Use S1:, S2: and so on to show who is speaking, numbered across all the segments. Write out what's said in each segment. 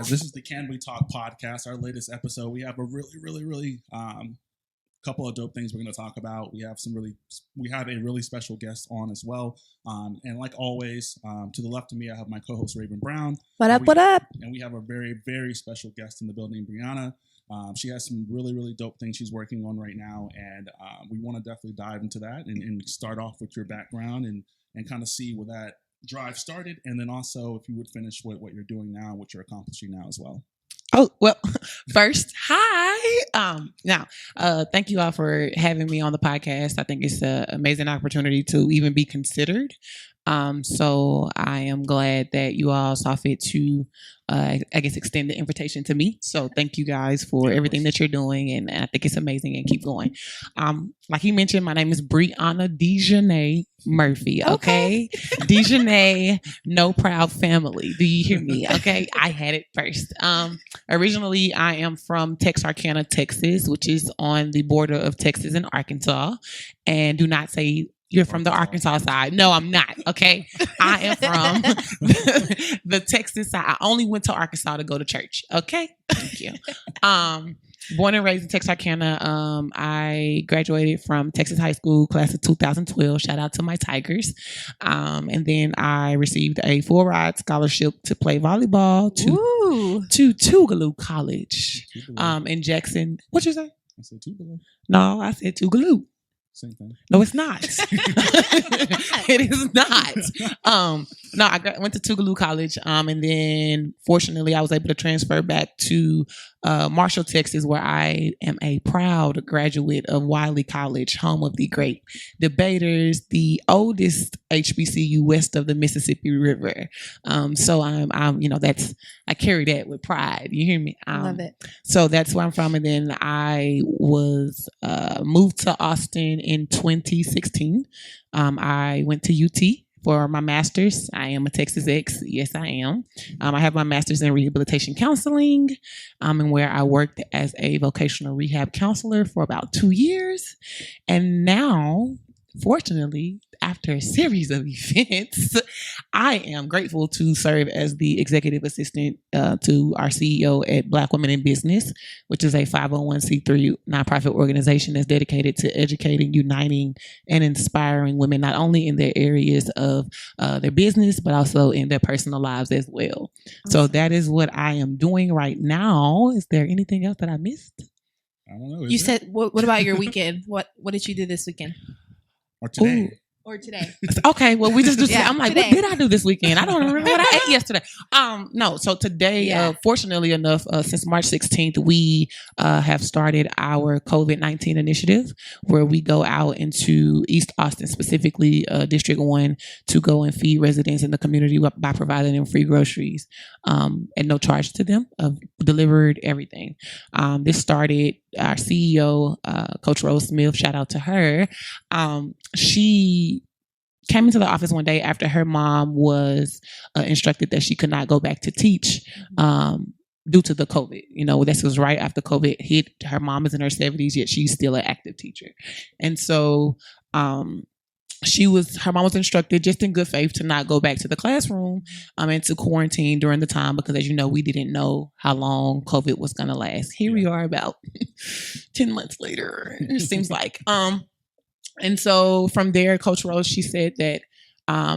S1: This is the Can We Talk podcast, our latest episode. We have a really couple of dope things we're going to talk about. We have a really special guest on as well. And like always, to the left of me, I have my co-host Raven Brown.
S2: What up?
S1: And we have a very special guest in the building, Brianna. She has some really dope things she's working on right now, and we want to definitely dive into that and start off with your background and kind of see where that drive started, and then also if you would finish with what you're doing now, what you're accomplishing now as well.
S3: Oh, well, first, hi. Now, thank you all for having me on the podcast. I think it's an amazing opportunity to even be considered. So I am glad that you all saw fit to, I guess, extend the invitation to me. So thank you guys for everything that you're doing. And I think it's amazing, and keep going. Like you mentioned, my name is Brianna Dejanay Murphy. Okay. Dejanay, no proud family. Do you hear me? Okay. I had it first. Originally I am from Texarkana, Texas, which is on the border of Texas and Arkansas. And do not say you're from the Arkansas side. No, I'm not. Okay. I am from the Texas side. I only went to Arkansas to go to church. Okay. Thank you. Born and raised in Texarkana. I graduated from Texas High School, class of 2012. Shout out to my Tigers. And then I received a full ride scholarship to play volleyball to Tougaloo College in Jackson. What'd you say?
S1: I said Tougaloo.
S3: No, I said Tougaloo.
S1: Same thing.
S3: No, it's not. It is not. No, I went to Tougaloo College, and then fortunately I was able to transfer back to Marshall, Texas, where I am a proud graduate of Wiley College, home of the great debaters, the oldest HBCU west of the Mississippi River. So I'm I carry that with pride. You hear me?
S2: Love it.
S3: So that's where I'm from, and then I was moved to Austin in 2016. I went to UT for my master's. I am a Texas ex. Yes, I am. I have my master's in rehabilitation counseling, and where I worked as a vocational rehab counselor for about 2 years. And now, fortunately, after a series of events, I am grateful to serve as the executive assistant to our CEO at Black Women in Business, which is a 501c3 nonprofit organization that's dedicated to educating, uniting, and inspiring women, not only in their areas of their business, but also in their personal lives as well. So that is what I am doing right now. Is there anything else that I missed?
S1: I don't know.
S2: You said, what about your weekend? What did you do this weekend?
S1: Or today.
S3: Ooh.
S2: Or today?
S3: Okay, well, we just do.
S2: Yeah,
S3: I'm like,
S2: today.
S3: what did I do this weekend? I don't remember what I ate yesterday. No. So today, fortunately enough, since March 16th, we have started our COVID-19 initiative, where we go out into East Austin, specifically District 1, to go and feed residents in the community by providing them free groceries at no charge to them. Delivered everything. This started. Our CEO, Coach Rose Smith, shout out to her. She came into the office one day after her mom was instructed that she could not go back to teach due to the COVID. This was right after COVID hit. Her mom is in her 70s, yet she's still an active teacher. And so her mom was instructed, just in good faith, to not go back to the classroom and to quarantine during the time, because as you know, we didn't know how long COVID was going to last. Here we are about 10 months later, it seems like. And so from there, Coach Rose, she said that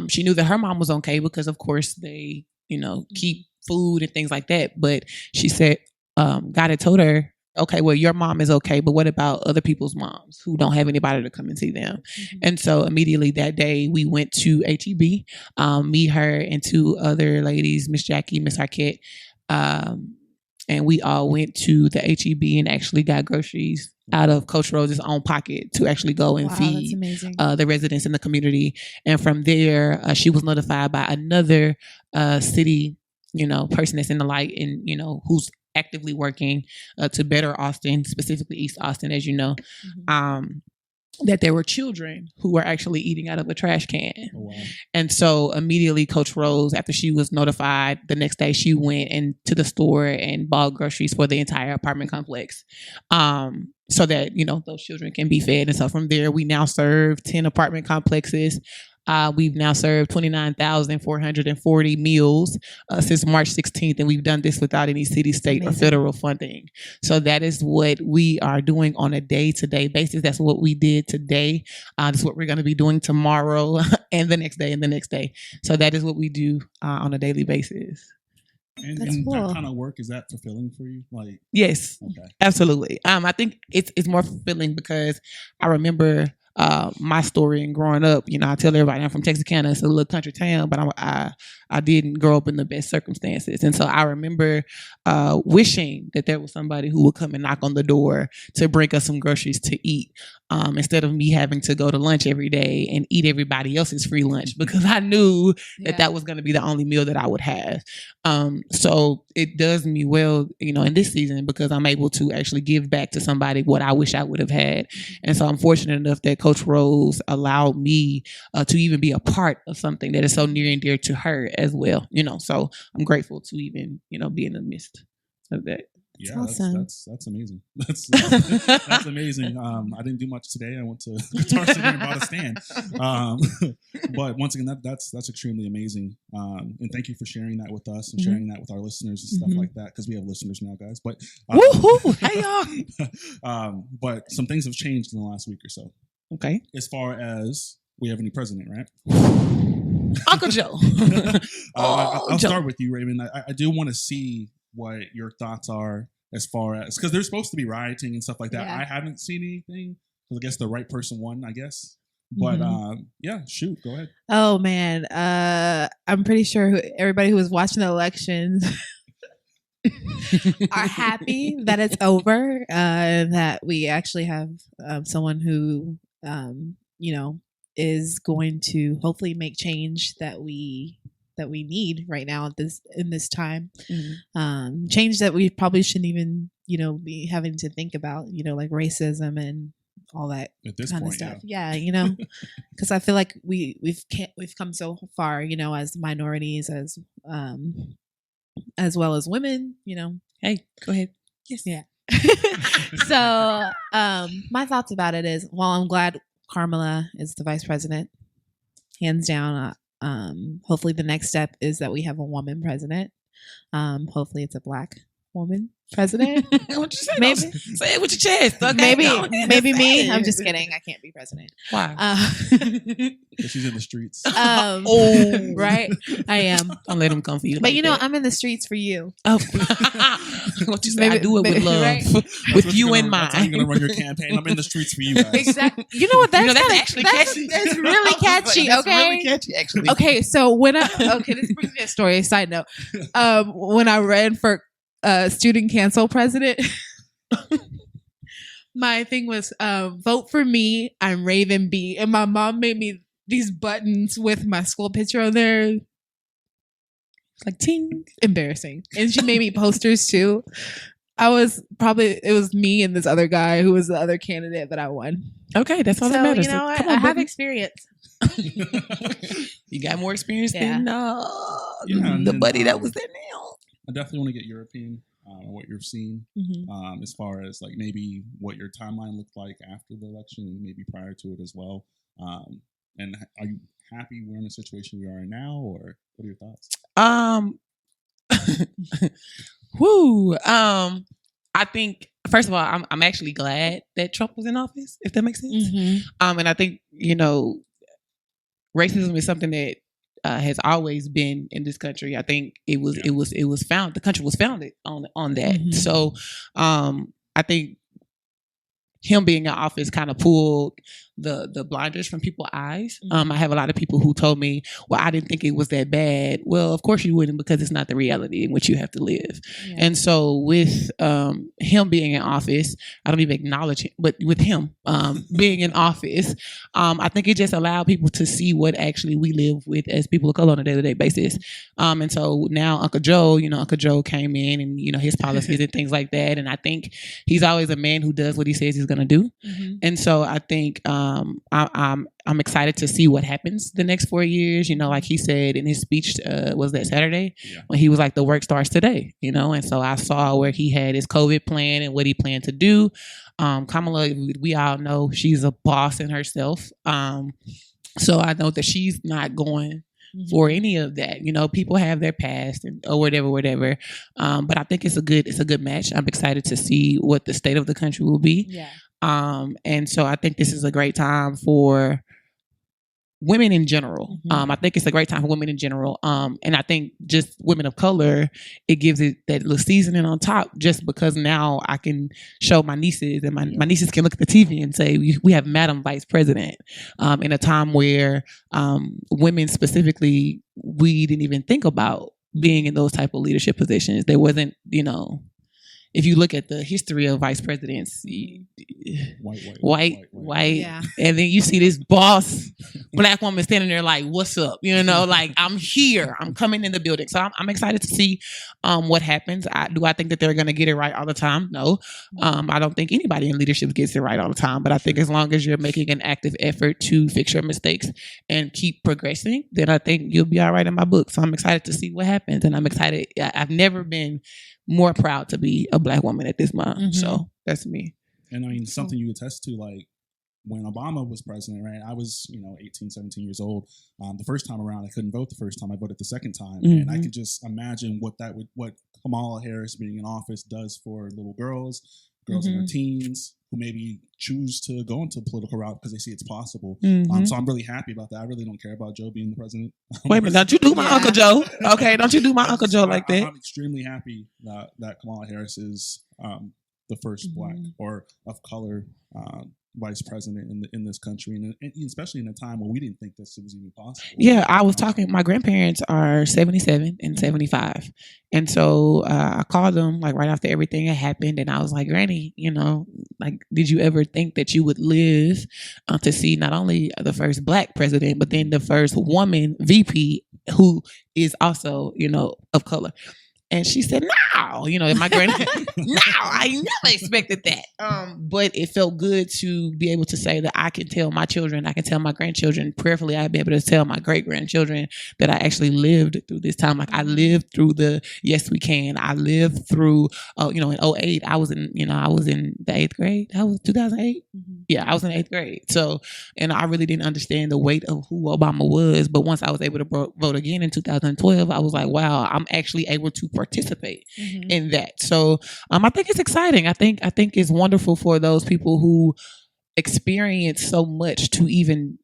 S3: she knew that her mom was okay, because of course they, keep food and things like that. But she said God had told her, okay, well, your mom is okay, but what about other people's moms who don't have anybody to come and see them? Mm-hmm. And so immediately that day we went to HEB, me, her, and two other ladies, Miss Jackie, Miss Arquette, and we all went to the HEB and actually got groceries out of Coach Rose's own pocket to actually go and feed the residents in the community. And from there, she was notified by another city, person that's in the light and, who's actively working to better Austin, specifically East Austin, as you know, that there were children who were actually eating out of a trash can. Oh, wow. And so immediately Coach Rose, after she was notified, the next day she went into the store and bought groceries for the entire apartment complex. So that, those children can be fed. And so from there, we now serve 10 apartment complexes. We've now served 29,440 meals since March 16th, and we've done this without any city, state, or federal funding. So that is what we are doing on a day-to-day basis. That's what we did today. That's what we're going to be doing tomorrow and the next day and the next day. So that is what we do on a daily basis.
S1: And
S2: cool.
S1: that kind of work, is that fulfilling for you? Like,
S3: Yes,
S1: okay.
S3: absolutely. I think it's more fulfilling because I remember my story and growing up. You know, I tell everybody I'm from Texarkana. It's a little country town, but I didn't grow up in the best circumstances. And so I remember wishing that there was somebody who would come and knock on the door to bring us some groceries to eat. Instead of me having to go to lunch every day and eat everybody else's free lunch, because I knew that was going to be the only meal that I would have. So it does me well, you know, in this season, because I'm able to actually give back to somebody what I wish I would have had. And so I'm fortunate enough that Coach Rose allowed me to even be a part of something that is so near and dear to her as well, you know. So I'm grateful to even, you know, be in the midst of that.
S1: Yeah,
S2: awesome.
S1: That's amazing. That's amazing. I didn't do much today. I went to Guitar Center and bought a stand. But once again, that's extremely amazing. And thank you for sharing that with us and sharing that with our listeners and stuff like that, because we have listeners now, guys. But
S3: Woohoo! Hey y'all.
S1: But some things have changed in the last week or so.
S3: Okay.
S1: As far as we have a new president, right?
S3: Uncle Joe.
S1: I'll start with you, Raven. I do want to see what your thoughts are as far as, because there's supposed to be rioting and stuff like that.
S2: Yeah.
S1: I haven't seen anything, because I guess the right person won, I guess. But yeah, shoot, go ahead.
S2: Oh man, I'm pretty sure everybody who was watching the elections are happy that it's over. That we actually have someone who, you know, is going to hopefully make change that we need right now at in this time. Change that we probably shouldn't even, you know, be having to think about, you know, like racism and all that
S1: At this
S2: kind
S1: point,
S2: of stuff. Yeah, you know, because I feel like we've come so far, you know, as minorities, as well as women, you know.
S3: Hey, go ahead.
S2: Yes. Yeah. So my thoughts about it is, while I'm glad Kamala is the vice president, hands down. Hopefully the next step is that we have a woman president. Hopefully it's a Black woman president.
S3: What you say?
S2: Maybe.
S3: Say it with your chest. Okay?
S2: Maybe me. I'm just kidding. I can't be president.
S3: Why?
S1: She's in the streets.
S2: Right. I am.
S3: Don't let them come for you.
S2: But
S3: like
S2: you know,
S3: that.
S2: I'm in the streets for you.
S3: Oh. What you say? I do it with love,
S2: right?
S3: with you in mind.
S1: That's how you're gonna run your campaign. I'm in the streets for you guys.
S2: Exactly. You know what? That's
S3: actually catchy.
S2: That's really catchy.
S3: That's
S2: Okay.
S3: really catchy, actually.
S2: Okay. So this brings me a story. Side note. When I ran for student council president, my thing was vote for me. I'm Raven B, and my mom made me these buttons with my school picture on there. Like ting, embarrassing. And she made me posters too. It was me and this other guy who was the other candidate that I won.
S3: Okay, that's all that matters.
S2: You know what?
S3: Come
S2: I
S3: on,
S2: have
S3: baby.
S2: experience.
S3: You got more experience than
S1: and
S3: the
S1: then,
S3: buddy that was there now.
S1: I definitely want to get your opinion on what you're seeing, as far as like maybe what your timeline looked like after the election and maybe prior to it as well. And are you happy we're in the situation we are in now, or what are your thoughts?
S3: I think, first of all, I'm actually glad that Trump was in office, if that makes sense.
S2: Mm-hmm.
S3: And I think, you know, racism is something that has always been in this country. I think it was the country was founded on that.
S2: Mm-hmm.
S3: So I think him being in office kind of pulled the blinders from people's eyes. I have a lot of people who told me, well, I didn't think it was that bad. Well, of course you wouldn't, because it's not the reality in which you have to live.
S2: Yeah.
S3: And so with him being in office, I don't even acknowledge him, but with him being in office, I think it just allowed people to see what actually we live with as people of color on a day-to-day basis. And so now Uncle Joe came in and, you know, his policies and things like that. And I think he's always a man who does what he says he's going to do.
S2: Mm-hmm.
S3: And so I think I'm excited to see what happens the next 4 years. You know, like he said in his speech, was that Saturday?
S1: Yeah.
S3: When he was like, the work starts today, you know? And so I saw where he had his COVID plan and what he planned to do. Kamala, we all know she's a boss in herself. So I know that she's not going for any of that. You know, people have their past or whatever. But I think it's a good match. I'm excited to see what the state of the country will be.
S2: Yeah.
S3: And so I think this is a great time for women in general. I think it's a great time for women in general. And I think just women of color, it gives it that little seasoning on top, just because now I can show my nieces, and my nieces can look at the TV and say, we have Madam Vice President, in a time where women specifically, we didn't even think about being in those type of leadership positions. There wasn't, you know, if you look at the history of vice presidents, white,
S2: Yeah.
S3: and then you see this boss black woman standing there like, "What's up?" You know, like, I'm here, I'm coming in the building. So I'm excited to see what happens. Do I think that they're going to get it right all the time? No, I don't think anybody in leadership gets it right all the time. But I think as long as you're making an active effort to fix your mistakes and keep progressing, then I think you'll be all right in my book. So I'm excited to see what happens, and I'm excited. I've never been more proud to be a black woman at this moment. So that's me.
S1: And I mean, something you attest to, like when Obama was president, right? I was, 18, 17 years old. The first time around, I couldn't vote the first time. I voted the second time. And I could just imagine what Kamala Harris being in office does for little girls in their teens who maybe choose to go into a political route because they see it's possible. So I'm really happy about that. I really don't care about Joe being the president.
S3: Wait a minute, don't you do my Uncle Joe? Okay, don't you do my Uncle Joe like that?
S1: I'm extremely happy that Kamala Harris is the first black or of color vice president in this country, and especially in a time where we didn't think this was even possible.
S3: Yeah, I was talking. My grandparents are 77 and 75, and so I called them like right after everything had happened, and I was like, "Granny, like, did you ever think that you would live to see not only the first black president, but then the first woman VP who is also, of color?" And she said, "No," my granny, "No, I never expected that." But it felt good to be able to say that I can tell my children, I can tell my grandchildren, prayerfully I'd be able to tell my great grandchildren that I actually lived through this time. Like, I lived through the Yes We Can. I lived through, in 2008, I was in the 8th grade. That was 2008. Yeah, I was in 8th grade. So, and I really didn't understand the weight of who Obama was. But once I was able to vote again in 2012, I was like, wow, I'm actually able to participate in that. So I think it's exciting. I think it's wonderful for those people who experience so much to even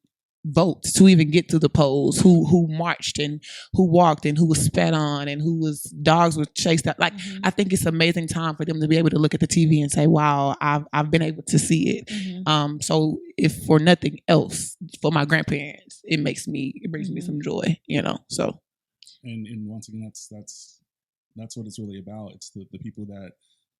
S3: vote, to even get to the polls, who marched and who walked and who was spat on and dogs were chased out. Like, I think it's an amazing time for them to be able to look at the TV and say, wow, I've been able to see it. So if for nothing else, for my grandparents, it brings me some joy, so.
S1: And once again, that's what it's really about. It's the people that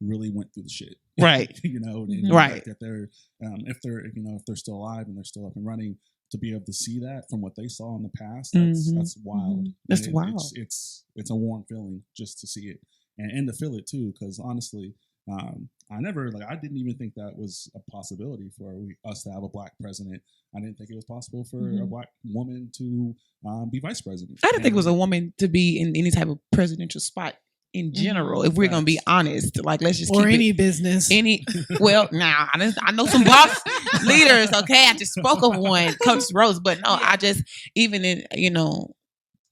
S1: really went through the shit,
S3: right?
S1: And
S3: right.
S1: That they're if they're still alive and they're still up and running, to be able to see that from what they saw in the past, that's wild.
S3: That's wild.
S1: It's a warm feeling just to see it and to feel it too. Because honestly, I didn't even think that was a possibility for us to have a black president. I didn't think it was possible for a black woman to be vice president.
S3: I didn't think it was a woman to be in any type of presidential spot in general. If we're gonna be honest, like, let's just
S2: or
S3: keep
S2: any
S3: it,
S2: business.
S3: Well, now I know some boss leaders. Okay, I just spoke of one, Coach Rose, but no, I just even in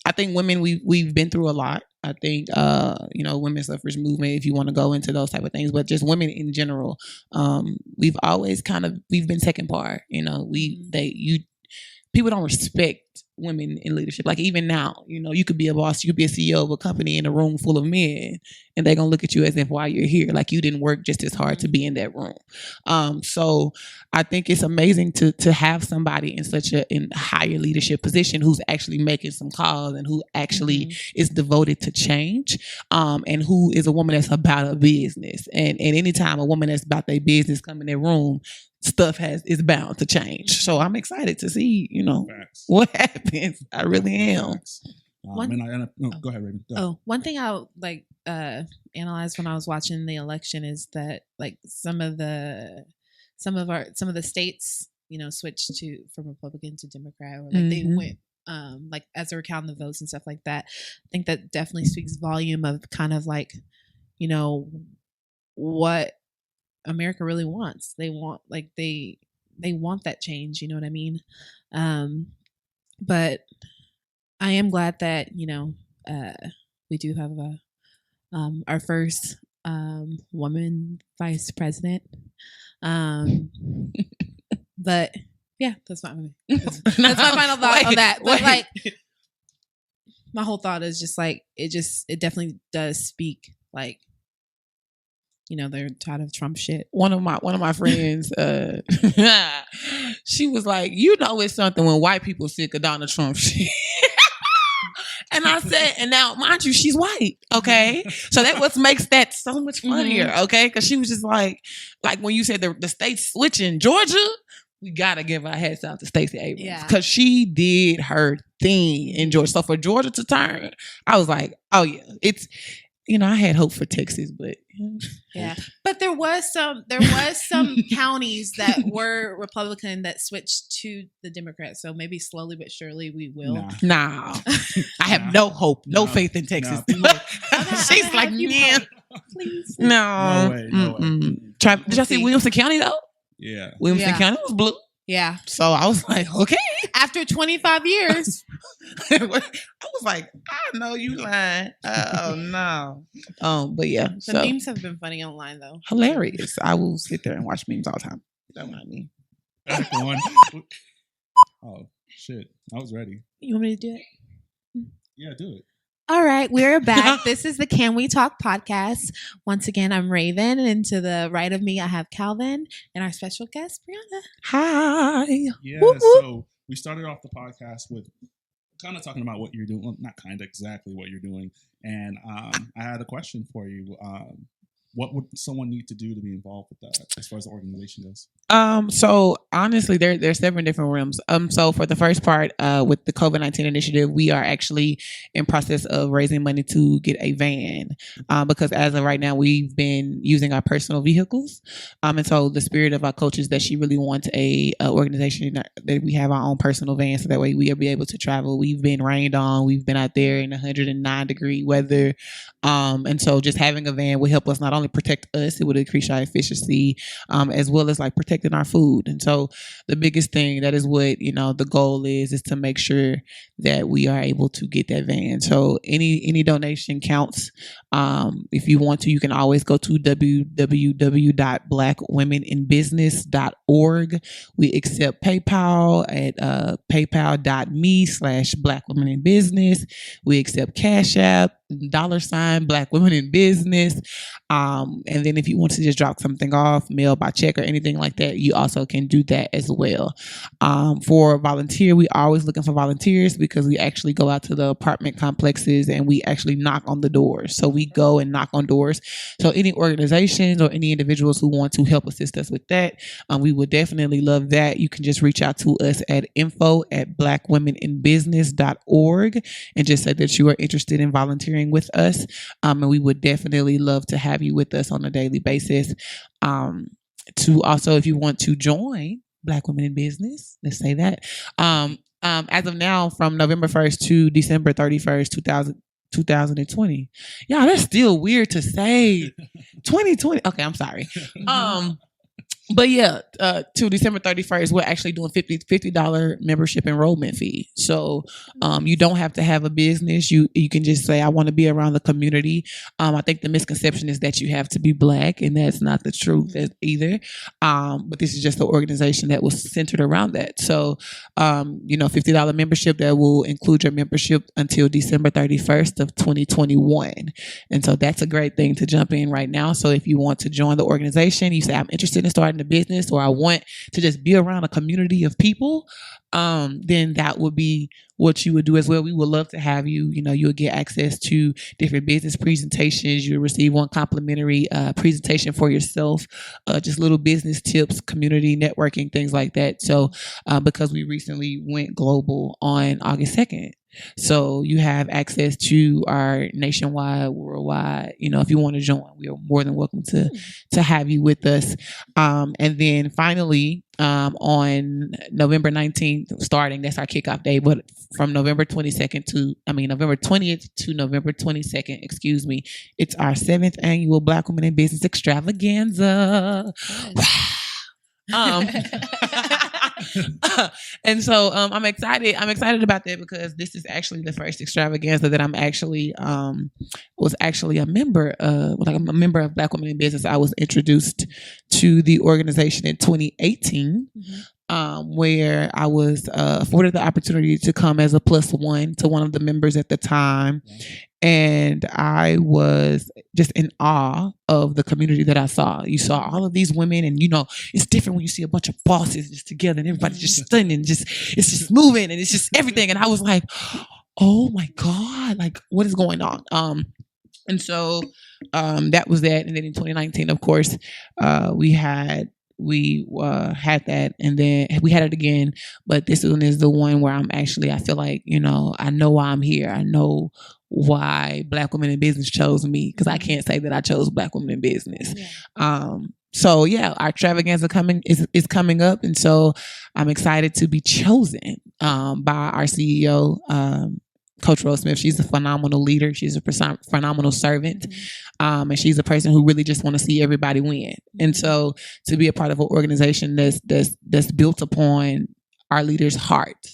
S3: I think women we've been through a lot. I think women's suffrage movement, if you want to go into those type of things, but just women in general, we've always we've been second par. People don't respect women in leadership. Like, even now, you could be a boss, you could be a CEO of a company in a room full of men, and they're going to look at you as if why you're here. Like, you didn't work just as hard to be in that room. So I think it's amazing to have somebody in such a higher leadership position who's actually making some calls and who actually is devoted to change, and who is a woman that's about a business. And anytime a woman that's about their business come in their room, stuff is bound to change. So I'm excited to see,
S1: Facts.
S3: what happens. I really am.
S1: Go ahead, Raven. Go.
S2: One thing I analyzed when I was watching the election is that, like, some of the states, switched from Republican to Democrat, or like they went like as they were counting the votes and stuff like that. I think that definitely speaks volume of kind of like, what America really wants. They want, like, they want that change. You know what I mean? but I am glad that we do have our first woman vice president. But yeah, that's my final thought on that. But like, my whole thought is just like it definitely does speak like, they're tired of Trump shit.
S3: One of my friends, she was like, it's something when white people sick of Donald Trump shit. And I said, and now, mind you, she's white, okay? So that what makes that so much funnier, okay? Because she was just like when you said the states switching, Georgia, we got to give our hats out to Stacey Abrams. Because she did her thing in Georgia. So for Georgia to turn, I was like, oh yeah, it's, I had hope for Texas, but
S2: yeah. But there was some counties that were Republican that switched to the Democrats. So maybe slowly but surely we will.
S3: Nah. I have no hope, no faith in Texas. She's like, yeah, please. No way. Did y'all see Williamson County though?
S1: Yeah.
S3: Williamson County was blue.
S2: Yeah.
S3: So I was like, okay.
S2: After 25 years.
S3: I was like, I know you lying. Oh no. But yeah.
S2: The memes have been funny online though.
S3: Hilarious. I will sit there and watch memes all the time. Don't mind me.
S1: Oh shit. I was ready.
S2: You want me to do it?
S1: Yeah, do it.
S2: All right, we're back. This is the Can We Talk podcast. Once again, I'm Raven, and to the right of me, I have Calvin and our special guest, Brianna.
S3: Hi.
S1: Yeah, so we started off the podcast with kind of talking about what you're doing. Well, not kind of, exactly what you're doing. And I had a question for you. What would someone need to do to be involved with that as far as the organization goes?
S3: So honestly, there's 7 different realms. So for the first part, with the COVID-19 initiative, we are actually in process of raising money to get a van. Because as of right now, we've been using our personal vehicles. And so the spirit of our coach is that she really wants a organization that we have our own personal van, so that way we'll be able to travel. We've been rained on. We've been out there in 109-degree weather. And so just having a van will help us not only protect us, it would increase our efficiency, as well as like protecting our food. And so the biggest thing, that is what, the goal is to make sure that we are able to get that van. So any donation counts. If you want to, you can always go to www.blackwomeninbusiness.org. We accept PayPal at paypal.me/blackwomeninbusiness. We accept Cash App, $ Black Women in Business. And then if you want to just drop something off, mail by check or anything like that, you also can do that as well. For volunteer, we are always looking for volunteers, because we actually go out to the apartment complexes and we actually knock on the doors. So we go and knock on doors. So any organizations or any individuals who want to help assist us with that, we would definitely love that. You can just reach out to us at info@blackwomeninbusiness.org and just say that you are interested in volunteering with us. And we would definitely love to have you with us on a daily basis. To also, if you want to join Black Women in Business, let's say that. As of now, from November 1st to December 31st, 2020. Yeah, that's still weird to say. 2020. Okay, I'm sorry. But yeah, to December 31st, we're actually doing $50 membership enrollment fee. So you don't have to have a business. You can just say, I want to be around the community. I think the misconception is that you have to be Black, and that's not the truth either. But this is just the organization that was centered around that. So, $50 membership that will include your membership until December 31st of 2021. And so that's a great thing to jump in right now. So if you want to join the organization, you say, I'm interested in starting a business, or I want to just be around a community of people, then that would be what you would do as well. We would love to have you. You'll get access to different business presentations. You'll receive one complimentary presentation for yourself, just little business tips, community networking, things like that. So because we recently went global on August 2nd. So you have access to our nationwide, worldwide, if you want to join, we are more than welcome to have you with us. And then finally, on November 19th, starting, that's our kickoff day, but from November 20th to November 22nd, it's our 7th annual Black Women in Business extravaganza. And so I'm excited. I'm excited about that because this is actually the first extravaganza that I'm actually was actually a member of. Like I'm a member of Black Women in Business. I was introduced to the organization in 2018. Where I was afforded the opportunity to come as a +1 to one of the members at the time. And I was just in awe of the community that I saw. You saw all of these women, and it's different when you see a bunch of bosses just together and everybody's just stunning, it's just moving, and it's just everything. And I was like, oh my God, like what is going on? And so that was that. And then in 2019, of course, we had that, and then we had it again, but this one is the one where I feel like, I know why I'm here. I know why Black Women in Business chose me, because I can't say that I chose Black Women in Business. Yeah. So yeah, our extravaganza is coming up, and so I'm excited to be chosen by our CEO, Coach Rose Smith. She's a phenomenal leader. She's a phenomenal servant. And she's a person who really just want to see everybody win. And so to be a part of an organization that's built upon our leaders' heart,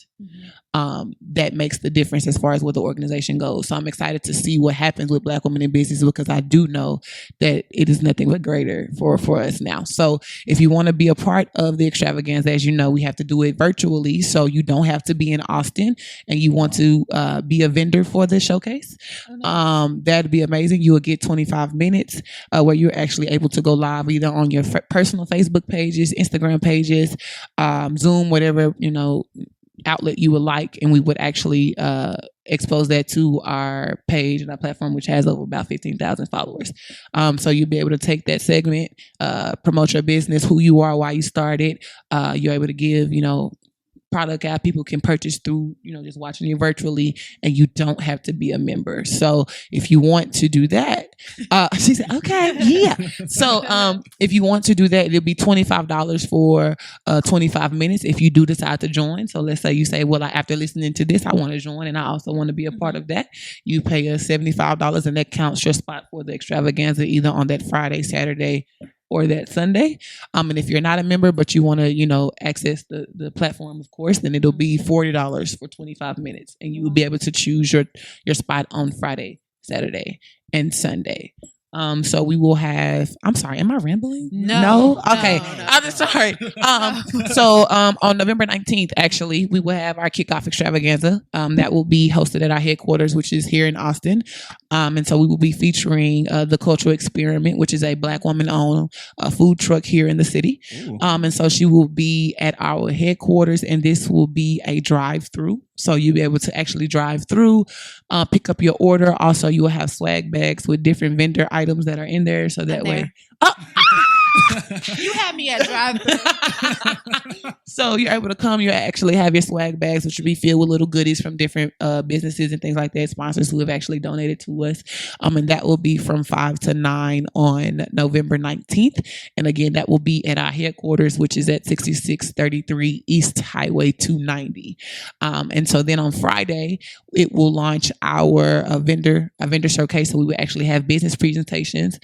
S3: that makes the difference as far as where the organization goes. So I'm excited to see what happens with Black Women in Business, because I do know that it is nothing but greater for us now. So if you want to be a part of the extravaganza, as you know, we have to do it virtually. So you don't have to be in Austin, and you want to be a vendor for the showcase. That'd be amazing. You will get 25 minutes where you're actually able to go live either on your personal Facebook pages, Instagram pages, Zoom, whatever, outlet you would like, and we would actually expose that to our page and our platform, which has over about 15,000 followers. So you'll be able to take that segment, promote your business, who you are, why you started. You're able to give, product out people can purchase through, just watching you virtually, and you don't have to be a member. So if you want to do that, she said, okay, yeah. So if you want to do that, it'll be $25 for 25 minutes if you do decide to join. So let's say you say, well, after listening to this, I want to join, and I also want to be a part of that. You pay us $75, and that counts your spot for the extravaganza either on that Friday, Saturday, or that Sunday. And if you're not a member, but you want to, access the platform, of course, then it'll be $40 for 25 minutes. And you will be able to choose your spot on Friday, Saturday, and Sunday. So we will have, I'm sorry, am I rambling? No? Okay. No. I'm sorry. So on November 19th, actually, we will have our kickoff extravaganza. That will be hosted at our headquarters, which is here in Austin. And so we will be featuring the Cultural Experiment, which is a Black woman-owned food truck here in the city. And so she will be at our headquarters, and this will be a drive-through. So you'll be able to actually drive through, pick up your order. Also, you will have swag bags with different vendor items that are in there. So that way. Oh.
S2: You had me at drive-through.
S3: So you're able to come. You actually have your swag bags, which will be filled with little goodies from different businesses and things like that, sponsors who have actually donated to us. And that will be from 5 to 9 on November 19th. And again, that will be at our headquarters, which is at 6633 East Highway 290. And so then on Friday, it will launch our vendor showcase. So we will actually have business presentations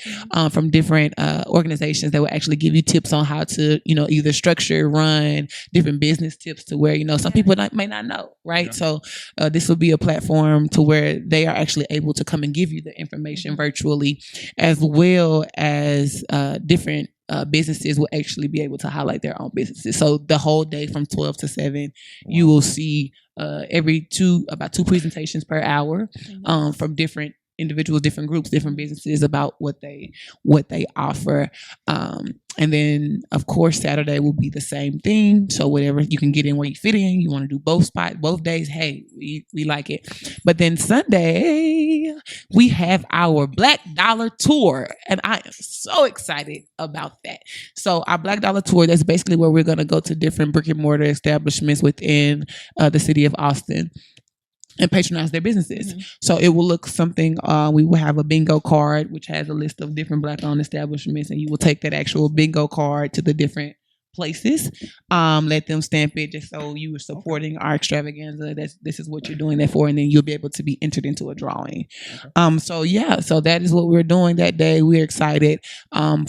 S3: from different organizations that will actually give you tips on how to, either structure, run different business tips to where, some people may not know, right? Yeah. So this will be a platform to where they are actually able to come and give you the information virtually, as well as different businesses will actually be able to highlight their own businesses. So the whole day from 12 to 7, you will see about two presentations per hour from different individuals, different groups, different businesses about what they offer. And then, of course, Saturday will be the same thing. So whatever, you can get in where you fit in. You want to do both days. Hey, we like it. But then Sunday, we have our Black Dollar Tour. And I am so excited about that. So our Black Dollar Tour, that's basically where we're going to go to different brick and mortar establishments within the city of Austin and patronize their businesses. So it will look something, we will have a bingo card, which has a list of different Black-owned establishments, and you will take that actual bingo card to the different places. Let them stamp it just so you are supporting our extravaganza. This is what you're doing that for, and then you'll be able to be entered into a drawing. So that is what we're doing that day. We're excited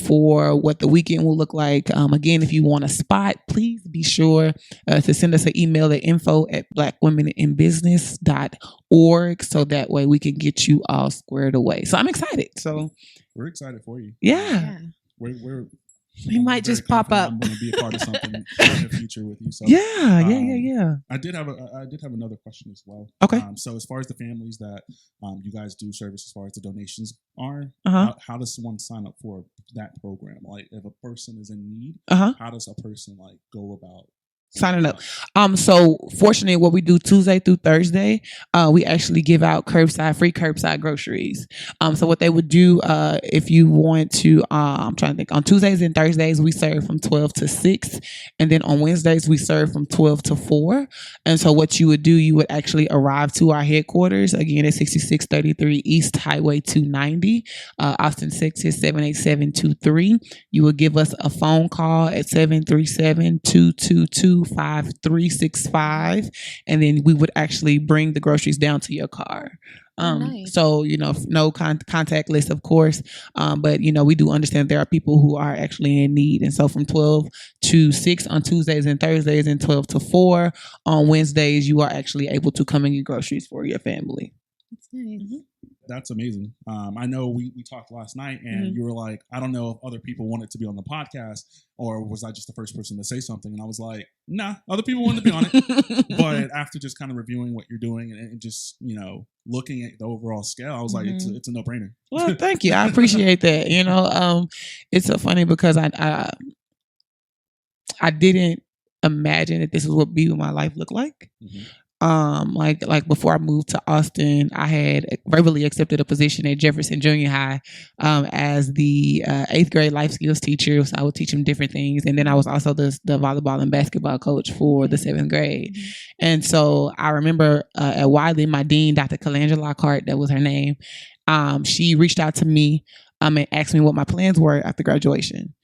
S3: for what the weekend will look like. Again, if you want a spot, please be sure to send us an email at info@blackwomeninbusiness.org so that way we can get you all squared away. So I'm excited. So
S1: we're excited for you.
S3: Yeah.
S2: We might just pop up.
S1: I'm going to be a part of something in the future with you. So
S3: yeah.
S1: I did have another question as well.
S3: Okay.
S1: So as far as the families that you guys do service, as far as the donations are, how does someone sign up for that program? Like, if a person is in need, how does a person go about
S3: signing up? So fortunately, what we do Tuesday through Thursday, we actually give out free curbside groceries. So what they would do, if you want to, I'm trying to think, on Tuesdays and Thursdays, we serve from 12 to 6. And then on Wednesdays, we serve from 12 to 4. And so what you would do, you would actually arrive to our headquarters, again, at 6633 East Highway 290, Austin, Texas, 78723. You would give us a phone call at 737-222-5365, and then we would actually bring the groceries down to your car.
S2: Nice.
S3: So, no contact list, of course. But, we do understand there are people who are actually in need. And so from 12 to 6 on Tuesdays and Thursdays and 12 to 4 on Wednesdays, you are actually able to come and get groceries for your family.
S2: That's nice.
S1: That's amazing. I know we talked last night and you were like, I don't know if other people wanted to be on the podcast or was I just the first person to say something? And I was like, nah, other people wanted to be on it. But after just kind of reviewing what you're doing and just, looking at the overall scale, I was like, it's a no-brainer.
S3: Well, thank you. I appreciate that. It's so funny because I didn't imagine that this is what my life looked like. Like before I moved to Austin, I had verbally accepted a position at Jefferson Junior High as the 8th grade life skills teacher. So I would teach them different things, and then I was also the volleyball and basketball coach for the 7th grade. And so I remember at Wiley, my dean, Dr. Kalangela Lockhart, that was her name. She reached out to me and asked me what my plans were after graduation.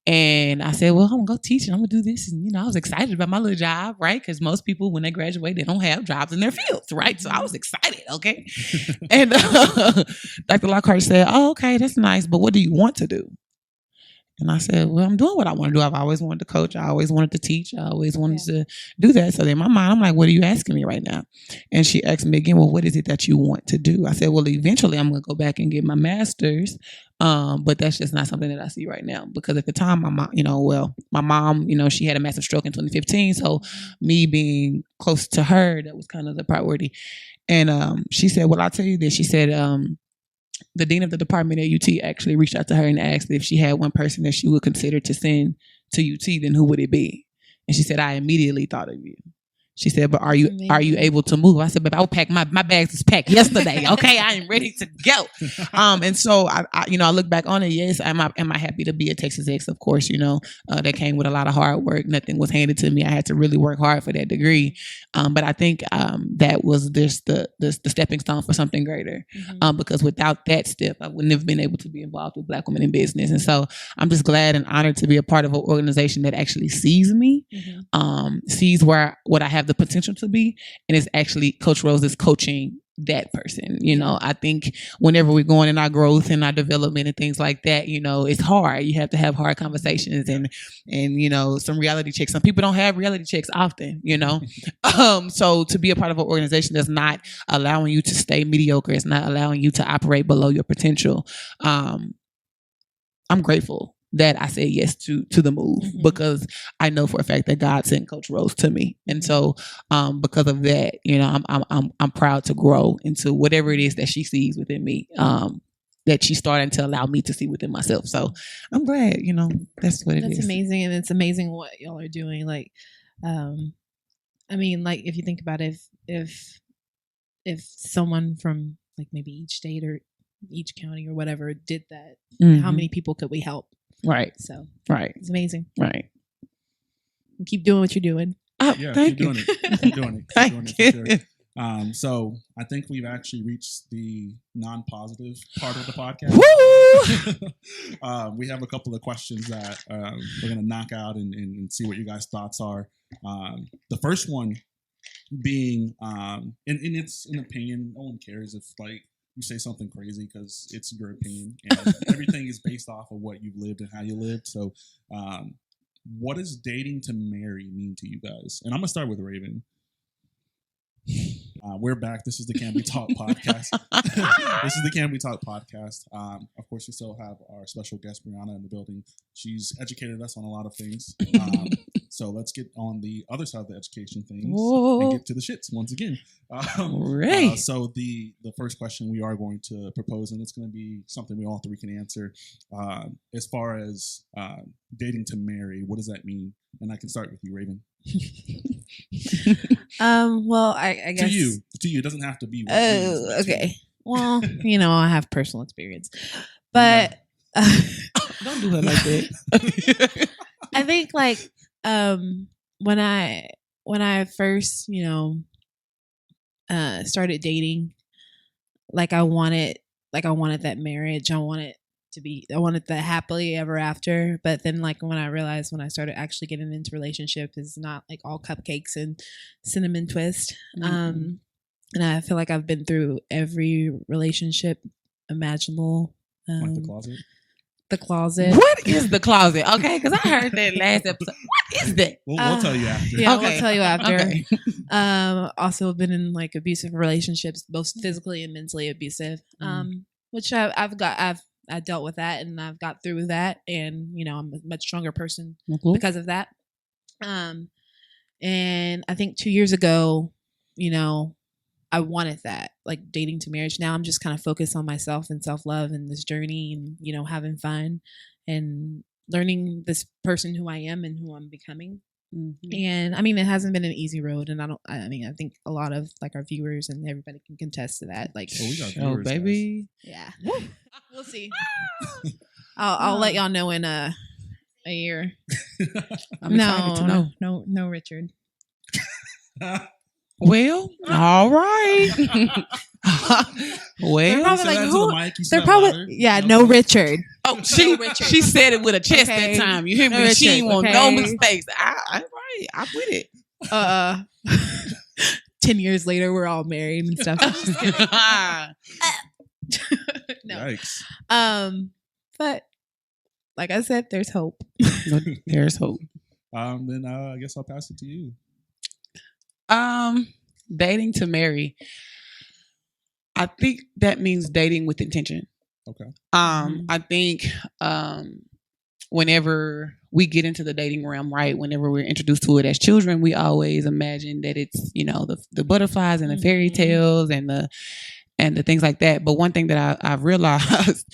S3: And I said, well, I'm going to go teach and I'm going to do this. And, I was excited about my little job, right? Because most people, when they graduate, they don't have jobs in their fields, right? So I was excited, okay? And Dr. Lockhart said, oh, okay, that's nice. But what do you want to do? And I said, well, I'm doing what I want to do. I've always wanted to coach. I always wanted to teach. I always wanted to do that. So in my mind, I'm like, what are you asking me right now? And she asked me again, well, what is it that you want to do? I said, well, eventually I'm going to go back and get my master's. But that's just not something that I see right now. Because at the time, my mom, she had a massive stroke in 2015. So me being close to her, that was kind of the priority. And she said, well, I'll tell you this. She said, the dean of the department at UT actually reached out to her and asked if she had one person that she would consider to send to UT, then who would it be? And she said, I immediately thought of you. She said, but are you able to move? I said, but I will pack my bags was packed yesterday. Okay, I am ready to go. And so I look back on it. Yes, am I happy to be a Texas Ex? Of course, that came with a lot of hard work. Nothing was handed to me. I had to really work hard for that degree. But I think that was just the stepping stone for something greater. Because without that step, I wouldn't have been able to be involved with Black Women in Business. And so I'm just glad and honored to be a part of an organization that actually sees me, sees what I have the potential to be, and is actually Coach Rose is coaching that person. I think whenever we're going in our growth and our development and things like that, it's hard. You have to have hard conversations and some reality checks. Some people don't have reality checks often, so to be a part of an organization that's not allowing you to stay mediocre, it's not allowing you to operate below your potential. I'm grateful that I said yes to the move, because I know for a fact that God sent Coach Rose to me. And so because of that, I'm proud to grow into whatever it is that she sees within me, that she's starting to allow me to see within myself. So I'm glad, that's what it is.
S2: That's amazing. And it's amazing what y'all are doing. Like, if you think about it, if someone from like maybe each state or each county or whatever did that, how many people could we help?
S3: Right.
S2: So
S3: it's
S2: amazing.
S3: Right.
S2: And keep doing what you're doing.
S3: Thank you.
S1: Keep doing it. Keep doing it.
S3: Thank you.
S1: For sure. So I think we've actually reached the non-positive part of the podcast. We have a couple of questions that we're going to knock out and see what you guys' thoughts are. The first one being, and it's an opinion. No one cares if like you say something crazy because it's your opinion, and everything is based off of what you've lived and how you lived. So, what does dating to marry mean to you guys? And I'm gonna start with Raven. We're back. This is the Can We Talk podcast. This is the Can We Talk podcast. Of course, we still have our special guest, Brianna, in the building. She's educated us on a lot of things. So let's get on the other side of the education things and get to the shits once again.
S3: Right.
S1: So the first question we are going to propose, and it's going to be something we all three can answer. As far as dating to marry, what does that mean? And I can start with you, Raven.
S2: Well, I guess
S1: to you, it doesn't have to be.
S2: Oh, okay. Well, I have personal experience, but
S3: Don't do her like that.
S2: I think like when I first started dating, like I wanted that marriage. I wanted the happily ever after. But then like when I started actually getting into relationships, it's not like all cupcakes and cinnamon twist.
S3: Mm-hmm.
S2: And I feel like I've been through every relationship imaginable.
S1: Like the closet.
S2: The closet.
S3: What is the closet? Okay, because I heard that last episode. What is that?
S1: We'll tell you after.
S2: Yeah,
S3: Okay.
S2: we'll tell you after.
S3: Okay.
S2: Also been in like abusive relationships, both physically and mentally abusive. Which I dealt with that and I've got through that, and I'm a much stronger person because of that. And I think 2 years ago, I wanted that, like dating to marriage. Now I'm just kind of focused on myself and self-love and this journey and, having fun and learning this person who I am and who I'm becoming. Mm-hmm. And I mean, it hasn't been an easy road. And I think a lot of like our viewers and everybody can contest to that. Like,
S1: we got viewers,
S3: baby.
S2: Guys. Yeah, we'll see. I'll let y'all know in a year.
S3: I'm excited to know.
S2: No, Richard.
S3: Well, all right. Well,
S2: probably like, who? They're
S1: probably
S2: no Richard.
S3: Oh, she said it with a chest that time. You hear me?
S2: No
S3: She
S2: Richard,
S3: ain't want
S2: okay.
S3: no mistakes. I'm with it.
S2: 10 years later, we're all married and stuff. No.
S1: Yikes.
S2: But like I said, there's hope.
S3: There's hope.
S1: Then I guess I'll pass it to you.
S3: Dating to marry. I think that means dating with intention.
S1: Okay.
S3: I think whenever we get into the dating realm, right, whenever we're introduced to it as children, we always imagine that it's, the butterflies and the fairy tales and the things like that. But one thing that I've realized,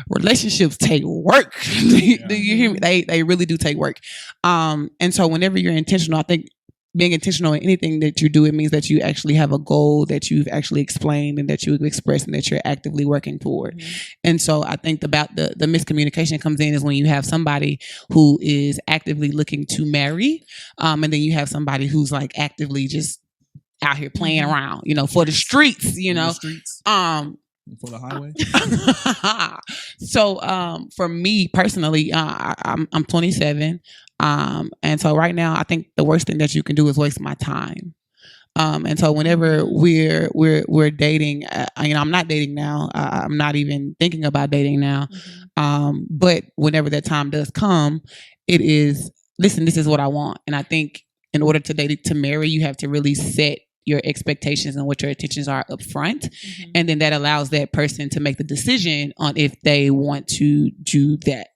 S3: relationships take work. Do you hear me? They really do take work. And so whenever you're intentional, I think being intentional in anything that you do, it means that you actually have a goal that you've actually explained and that you've expressed and that you're actively working toward. Mm-hmm. And so I think about the miscommunication comes in is when you have somebody who is actively looking to marry, and then you have somebody who's like actively just out here playing around, for the streets,
S1: For the highway.
S3: So for me personally, I'm 27. And so right now I think the worst thing that you can do is waste my time. And so whenever we're dating, I'm not dating now. I'm not even thinking about dating now. But whenever that time does come, it is, listen, this is what I want. And I think in order to marry, you have to really set your expectations and what your intentions are up front. And then that allows that person to make the decision on if they want to do that.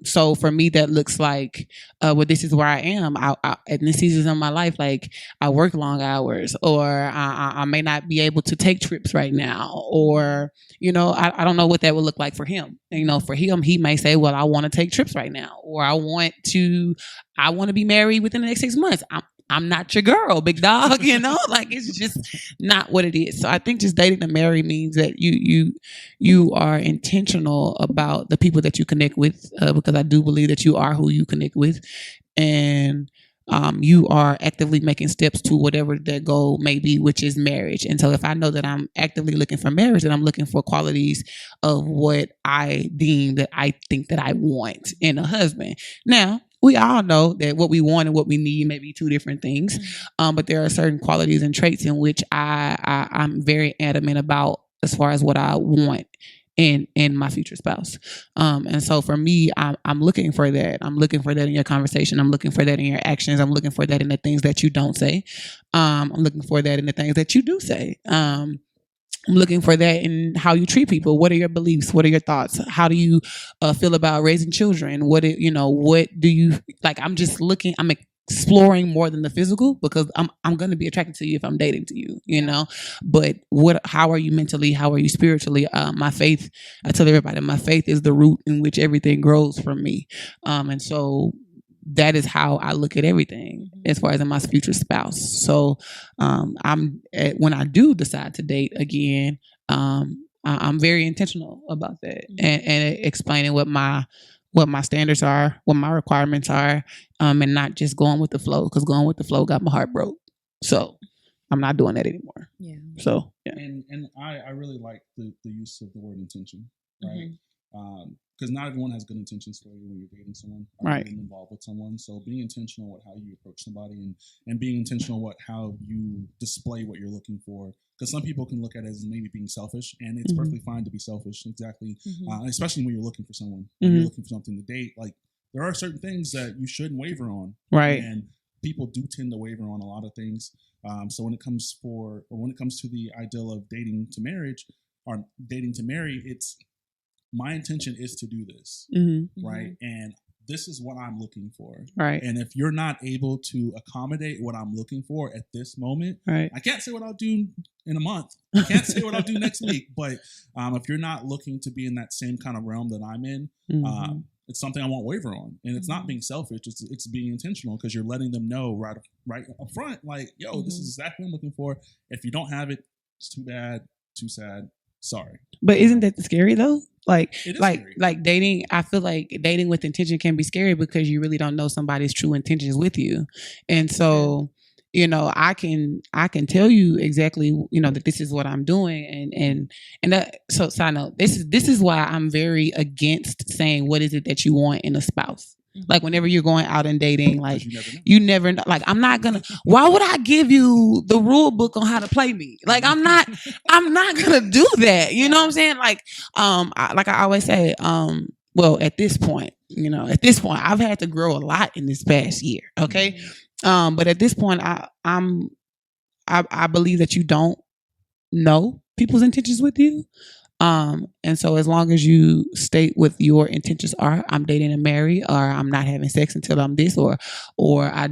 S3: So for me, that looks like, this is where I am. I in this season of my life, like I work long hours, or I may not be able to take trips right now, or, I don't know what that would look like for him. For him, he may say, well, I want to take trips right now, or I want to be married within the next 6 months. I'm not your girl, big dog, like it's just not what it is. So I think just dating to marry means that you are intentional about the people that you connect with, because I do believe that you are who you connect with. And you are actively making steps to whatever that goal may be, which is marriage. And so if I know that I'm actively looking for marriage, then I'm looking for qualities of what I deem that I think that I want in a husband. Now, we all know that what we want and what we need may be two different things, but there are certain qualities and traits in which I'm very adamant about as far as what I want in my future spouse. And so for me, I'm looking for that. I'm looking for that in your conversation. I'm looking for that in your actions. I'm looking for that in the things that you don't say. I'm looking for that in the things that you do say. I'm looking for that in how you treat people. What are your beliefs? What are your thoughts? How do you feel about raising children? What do you like? I'm just looking, I'm exploring more than the physical, because I'm going to be attracted to you if I'm dating to you, you know, but how are you mentally? How are you spiritually? My faith, I tell everybody, my faith is the root in which everything grows from me. And so that is how I look at everything as far as in my future spouse. So when I do decide to date again, I'm very intentional about that, and explaining what my standards are, what my requirements are, and not just going with the flow, because going with the flow got my heart broke. So I'm not doing that anymore.
S2: Yeah.
S3: So yeah.
S1: And I really like the use of the word intention, right? Because not everyone has good intentions for you when you're dating someone, or
S3: right,
S1: getting involved with someone. So being intentional with how you approach somebody, and being intentional with how you display what you're looking for. Because some people can look at it as maybe being selfish, and it's perfectly fine to be selfish. Exactly, especially when you're looking for someone, when you're looking for something to date. Like, there are certain things that you shouldn't waver on,
S3: right?
S1: And people do tend to waver on a lot of things. So when it comes to the ideal of dating to marriage or dating to marry, it's my intention is to do this, right? And this is what I'm looking for,
S3: right?
S1: And if you're not able to accommodate what I'm looking for at this moment,
S3: right?
S1: I can't say what I'll do in a month. I can't say what I'll do next week. But if you're not looking to be in that same kind of realm that I'm in, it's something I won't waver on. And it's not being selfish. It's being intentional, because you're letting them know right up front, like, yo, this is exactly what I'm looking for. If you don't have it, it's too bad, too sad. Sorry.
S3: But isn't that scary though? Like dating, I feel like dating with intention can be scary, because you really don't know somebody's true intentions with you. And so, you know, I can tell you exactly, you know, that this is what I'm doing. And that, so side note, this is why I'm very against saying, what is it that you want in a spouse? Like, whenever you're going out and dating, like, you never know. Like, why would I give you the rule book on how to play me? Like, I'm not gonna do that. You know what I'm saying? Like, like I always say, well, at this point, I've had to grow a lot in this past year. Okay. But at this point, I believe that you don't know people's intentions with you. And so as long as you state what your intentions are, I'm dating and marry, or I'm not having sex until I'm this, or I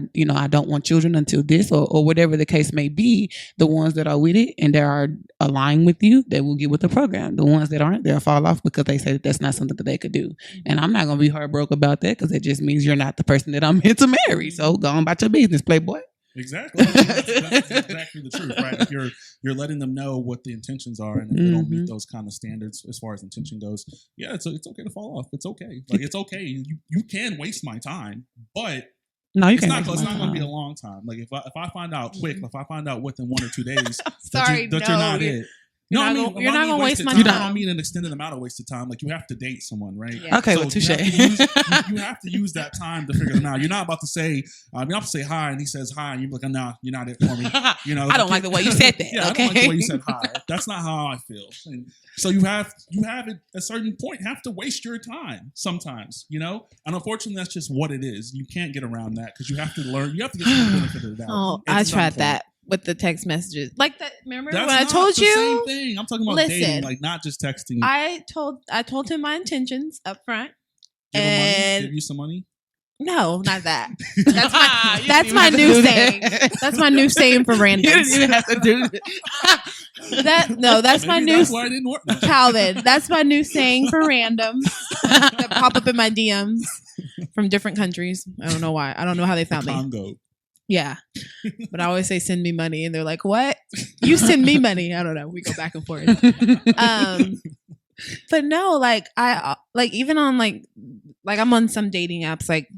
S3: don't want children until this, or whatever the case may be, the ones that are with it and that are aligned with you, they will get with the program. The ones that aren't, they'll fall off, because they say that that's not something that they could do. And I'm not going to be heartbroken about that, because it just means you're not the person that I'm here to marry. So go on about your business, playboy.
S1: Exactly. That's exactly the truth, right? If you're letting them know what the intentions are, and if they don't meet those kind of standards as far as intention goes, yeah, it's okay to fall off. It's okay. Like, it's okay. You can waste my time, but
S3: no, you
S1: it's
S3: can't.
S1: It's not going to be a long time. Like, if I find out quick, if I find out within 1 or 2 days
S2: Sorry,
S1: that you're not it.
S2: You're not going to waste my time.
S1: I don't mean an extended amount of wasted time. Like, you have to date someone, right?
S2: Yeah.
S3: Okay,
S1: so
S3: well, touche.
S1: You have to use that time to figure them out. You're not about to say, hi, and he says hi, and you're like, no, you're not it for me. You know,
S3: I don't like the way you said that.
S1: Yeah,
S3: okay?
S1: I don't like the way you said hi. That's not how I feel. And so you have at a certain point have to waste your time sometimes, you know? And unfortunately, that's just what it is. You can't get around that, because you have to learn. You have to get the benefit of the doubt.
S2: Oh, I tried that with the text messages. Like that, remember
S1: That's
S2: when I told you?
S1: Same thing. I'm talking about dating, like, not just texting.
S2: I told him my intentions up front.
S1: Give you some money?
S2: No, not that. That's my new saying. That's my new saying for randoms.
S3: You didn't even have to do
S2: that. That's my new.
S1: That's why I didn't work.
S2: Calvin, that's my new saying for randoms that pop up in my DMs from different countries. I don't know why. I don't know how they found me.
S1: Congo.
S2: Yeah. But I always say, send me money. And they're like, what? You send me money. I don't know. We go back and forth. But no, like, I, like, even on like I'm on some dating apps, like,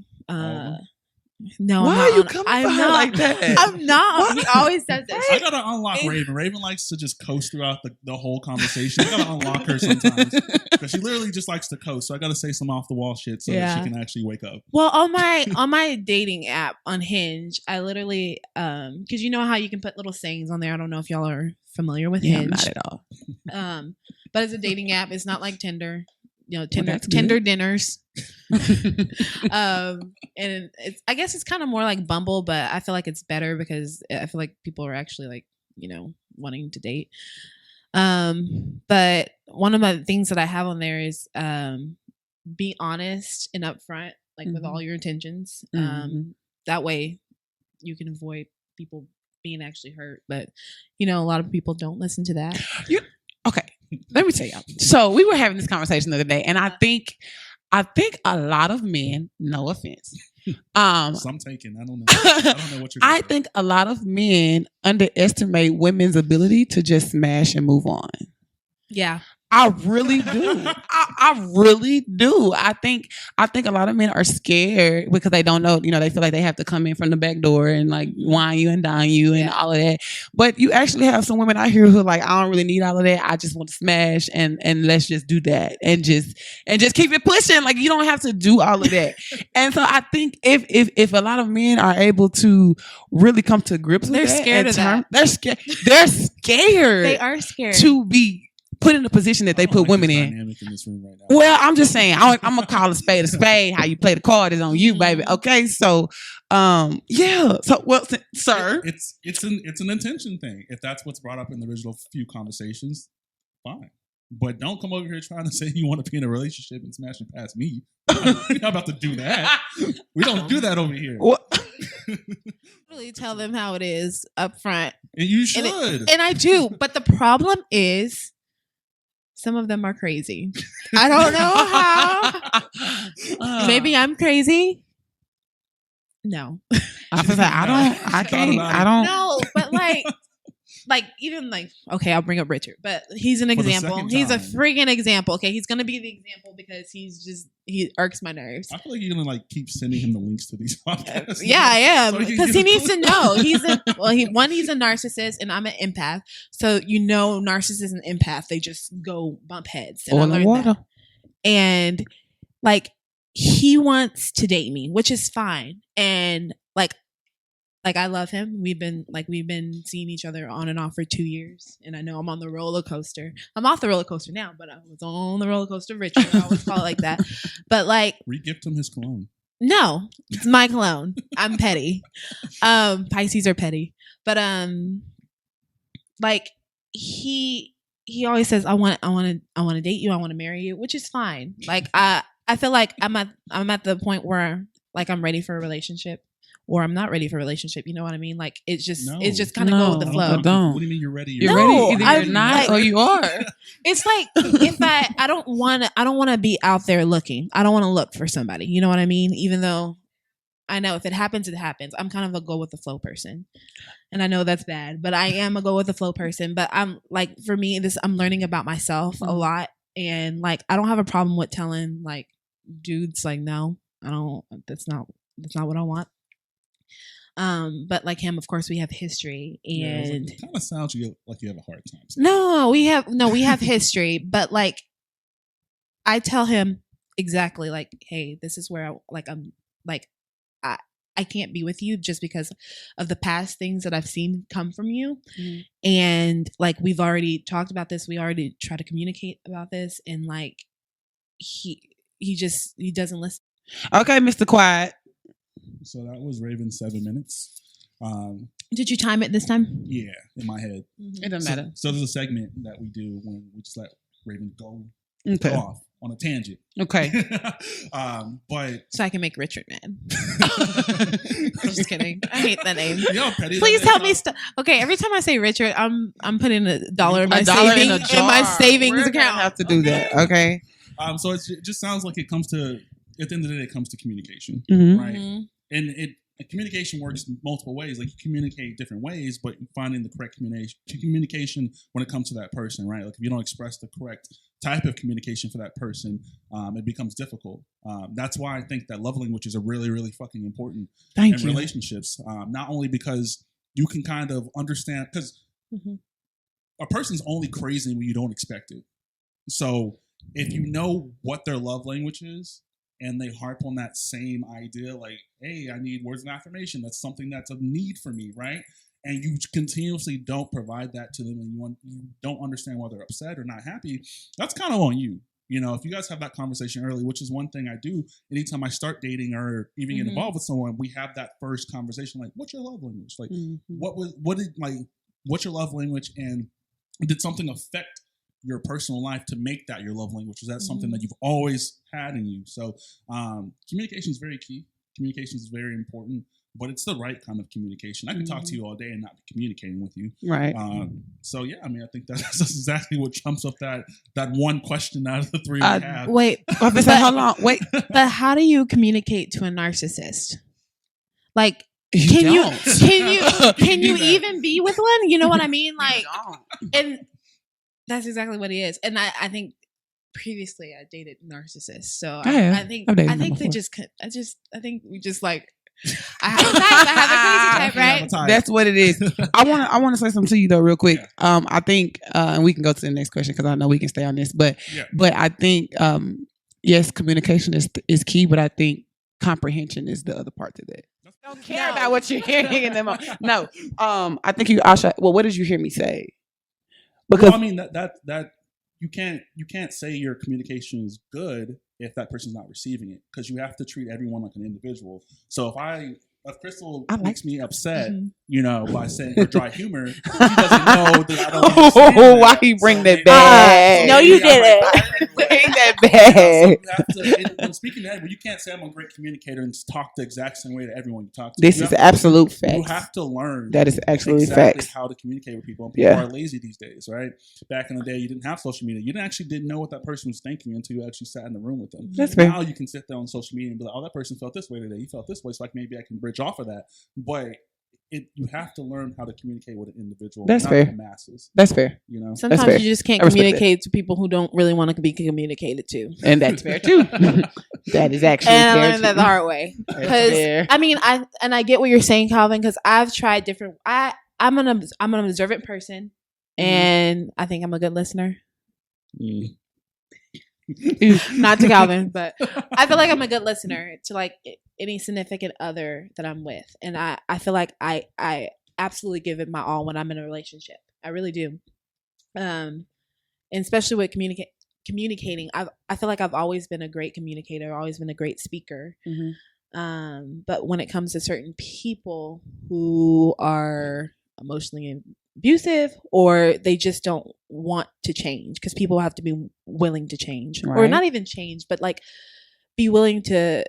S2: No,
S3: Why
S2: I'm
S3: are
S2: not
S3: you
S2: on-
S3: coming
S2: I'm
S3: for her
S2: not.
S3: like that?
S2: I'm not. He always says this.
S1: I gotta unlock Raven. Raven likes to just coast throughout the whole conversation. I gotta unlock her sometimes because she literally just likes to coast. So I gotta say some off the wall shit so that
S2: Yeah.
S1: she can actually wake up.
S2: Well, on my dating app on Hinge, I literally because you know how you can put little sayings on there. I don't know if y'all are familiar with
S3: Yeah,
S2: Hinge.
S3: not at all.
S2: But it's a dating app. It's not like Tinder. You know,
S3: that's
S2: Tinder
S3: good.
S2: dinners. And it's I guess it's kind of more like Bumble, but I feel like it's better because I feel like people are actually like, you know, wanting to date. But one of the things that I have on there is be honest and upfront, like with all your intentions. That way you can avoid people being actually hurt. But you know, a lot of people don't listen to that.
S3: Okay, let me tell y'all. So we were having this conversation the other day, and I think a lot of men, no offense,
S1: Some taken. I don't know. I don't know what you're.
S3: I think a lot of men underestimate women's ability to just smash and move on.
S2: Yeah.
S3: I really do. I really do. I think a lot of men are scared because they don't know, you know, they feel like they have to come in from the back door and like wine you and dine you and all of that. But you actually have some women out here who are like, I don't really need all of that. I just want to smash and let's just do that and just keep it pushing. Like you don't have to do all of that. And so I think if a lot of men are able to really come to grips with
S2: They're
S3: that,
S2: scared of that.
S3: They're scared. They're scared.
S2: They are scared.
S3: To be put in the position that they put women in.
S1: Dynamic in this room right now.
S3: Well, I'm just saying, I'm gonna call a spade a spade. How you play the card is on you, baby. Okay, so, yeah. So, well, sir,
S1: It's an intention thing. If that's what's brought up in the original few conversations, fine. But don't come over here trying to say you want to be in a relationship and smash and pass me. We're not about to do that. We don't do that over here.
S2: Really tell them how it is up front.
S1: And you should.
S2: And I do. But the problem is some of them are crazy. I don't know how. Maybe I'm crazy. No.
S3: I don't.
S2: No, but like even like okay, I'll bring up Richard, but he's an
S1: For the
S2: example.
S1: second
S2: He's a
S1: time.
S2: friggin' example. Okay, he's gonna be the example because he irks my nerves.
S1: I feel like you're gonna like keep sending him the links to these podcasts.
S2: Yeah, I am
S1: So he can
S2: because
S1: get
S2: he
S1: a
S2: needs to know. He's a narcissist and I'm an empath. So you know, narcissist and empath they just go bump heads. And I
S3: Oil and
S2: learned
S3: water.
S2: that. And like he wants to date me, which is fine. And like I love him. We've been seeing each other on and off for 2 years, and I know I'm on the roller coaster. I'm off the roller coaster now, but I was on the roller coaster. Richard, I always call it like that. But like,
S1: Re-gift him his cologne.
S2: no, it's my cologne. I'm petty. Pisces are petty, but like he always says, I want to date you. I want to marry you, which is fine. Like I feel like I'm at the point where like I'm ready for a relationship. Or I'm not ready for a relationship. You know what I mean? Like it's just kind of go with the flow.
S3: Don't.
S1: What do you mean you're ready?
S3: You're
S2: No,
S3: ready. Either you're not or you are.
S2: It's like if I don't want to be out there looking. I don't want to look for somebody. You know what I mean? Even though I know if it happens, it happens. I'm kind of a go with the flow person. And I know that's bad, but I am a go with the flow person. But I'm like, for me, I'm learning about myself a lot. And like, I don't have a problem with telling like dudes like, no, I don't, that's not what I want. But like him, of course, we have history, and
S1: it kind of sounds like you have a hard time.
S2: No, we have history, but like I tell him exactly like, hey, this is where I can't be with you just because of the past things that I've seen come from you. Mm-hmm. And like we've already talked about this, we already try to communicate about this, and like he doesn't listen.
S3: Okay, Mr. Quiet.
S1: So that was Raven 7 minutes.
S2: Did you time it this time?
S1: Yeah, in my head.
S2: Mm-hmm.
S3: It doesn't matter.
S1: So there's a segment that we do when we just let Raven go off on a tangent.
S3: Okay.
S1: But
S2: so I can make Richard mad. Just kidding. I hate that name.
S1: Yo, petty,
S2: please help me stop. Okay, every time I say Richard, I'm putting $1 in my savings in my savings account.
S3: I have to do that. Okay.
S1: So it just sounds like it comes to, at the end of the day, it comes to communication,
S3: mm-hmm.
S1: right? Mm-hmm. And And communication works multiple ways. Like you communicate different ways, but finding the correct communication when it comes to that person, right? Like if you don't express the correct type of communication for that person, it becomes difficult. That's why I think that love languages are really, really fucking important
S3: Thank
S1: in
S3: you.
S1: relationships. Not only because you can kind of understand, because a person's only crazy when you don't expect it. So if you know what their love language is, and they harp on that same idea, like, hey, I need words of affirmation. That's something that's a need for me, right? And you continuously don't provide that to them, and you don't understand why they're upset or not happy. That's kind of on you. You know, if you guys have that conversation early, which is one thing I do anytime I start dating or even get involved with someone, we have that first conversation, like, what's your love language? Like, what's your love language, and did something affect your personal life to make that your love language? Is that something that you've always had in you? So communication is very key. Communication is very important, but it's the right kind of communication. I can talk to you all day and not be communicating with you.
S3: Right.
S1: So yeah, I mean, I think that's exactly what trumps up that one question out of the three we have.
S2: Wait,
S3: How long? Wait.
S2: but how do you communicate to a narcissist? Like,
S3: You
S2: can you
S3: don't.
S2: can you
S1: do that.
S2: even be with one? You know what I mean? Like,
S3: don't.
S2: and that's exactly what he is. And I think previously I dated narcissists, so
S3: I have.
S2: I think
S3: I've dated
S2: I
S3: them
S2: think they
S3: before.
S2: I think we just like I have a type, I have a crazy type, right?
S3: That's what it is. I want to say something to you though, real quick. I think, and we can go to the next question because I know we can stay on this, but I think, yes, communication is key, but I think comprehension is the other part to that. Don't care about what you're hearing in them. No, I think you. Well, what did you hear me say? Because
S1: I mean that you can't say your communication is good if that person's not receiving it, because you have to treat everyone like an individual. So if Crystal makes me upset, you know, by saying her dry humor, she doesn't know that I don't understand that.
S3: Why he bring
S1: So
S3: that
S1: maybe-
S3: back?
S2: No, you didn't.
S3: Bring that
S1: So
S3: back.
S1: you have to, when speaking to everyone, you can't say I'm a great communicator and talk the exact same way to everyone you talk to.
S3: This
S1: You
S3: is
S1: have to-
S3: absolute
S1: You
S3: facts.
S1: have to learn
S3: That is absolutely
S1: exactly
S3: facts.
S1: how to communicate with people. And people
S3: Yeah.
S1: are lazy these days, right? Back in the day, you didn't have social media. You didn't know what that person was thinking until you actually sat in the room with them.
S3: That's fair.
S1: Now you can sit there on social media and be like, oh, that person felt this way today. You felt this way. So like maybe I can bridge off of that. But you have to learn how to communicate with an individual.
S3: That's
S1: not
S3: fair.
S1: the masses.
S3: That's fair.
S1: You know?
S3: That's fair.
S2: Sometimes you just can't
S3: I respect
S2: communicate to people who don't really want to be communicated to.
S3: And that's fair too. That is actually
S2: And I
S3: fair
S2: learned that
S3: too.
S2: the hard way.
S3: That's
S2: Because
S3: fair.
S2: I mean, I get what you're saying, Calvin. Because I've tried different. I'm an observant person, and I think I'm a good listener.
S1: Mm.
S2: Not to Calvin, but I feel like I'm a good listener to like any significant other that I'm with, and I feel like I absolutely give it my all when I'm in a relationship. I really do. And especially with communicating, I feel like I've always been a great communicator, always been a great speaker. But when it comes to certain people who are emotionally abusive, or they just don't want to change, because people have to be willing to change, or
S3: Right.
S2: not even change, but like be willing to,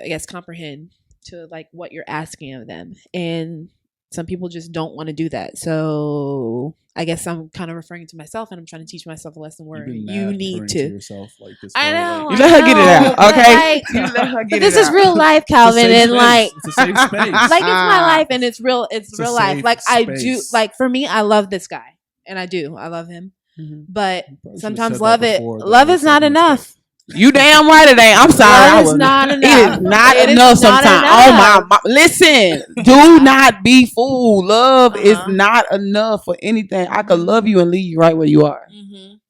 S2: I guess, comprehend to like what you're asking of them. And some people just don't want to do that. So I guess I'm kind of referring to myself, and I'm trying to teach myself a lesson where
S1: You've been
S2: you
S1: mad
S2: need
S1: referring
S2: to.
S1: yourself like this.
S2: I
S1: whole,
S2: know.
S1: like-
S3: You let her get it out,
S2: but,
S3: okay?
S2: like,
S3: You let her
S2: but
S3: get
S2: this
S3: it
S2: is
S3: out.
S2: real life,
S1: It's a
S2: Calvin,
S1: safe
S2: and
S1: space.
S2: like
S1: It's a safe space.
S2: like it's my life, and it's real. It's
S1: a
S2: real life.
S1: safe
S2: Like I do.
S1: space.
S2: Like for me, I love this guy, and I do. I love him,
S3: Mhm.
S2: but
S1: You probably should've
S2: sometimes
S1: said
S2: love
S1: that
S2: it.
S1: before the
S2: Love is
S1: second
S2: not enough.
S1: mistake.
S3: You damn right it ain't. I'm sorry.
S2: Love
S3: I
S2: is
S3: was-
S2: not
S3: It
S2: enough.
S3: is not
S2: It is
S3: enough
S2: not
S3: sometimes.
S2: enough.
S3: Oh my. Listen, do not be fooled. Love is
S2: Uh-huh.
S3: not enough for anything. I could love you and leave you right where you are.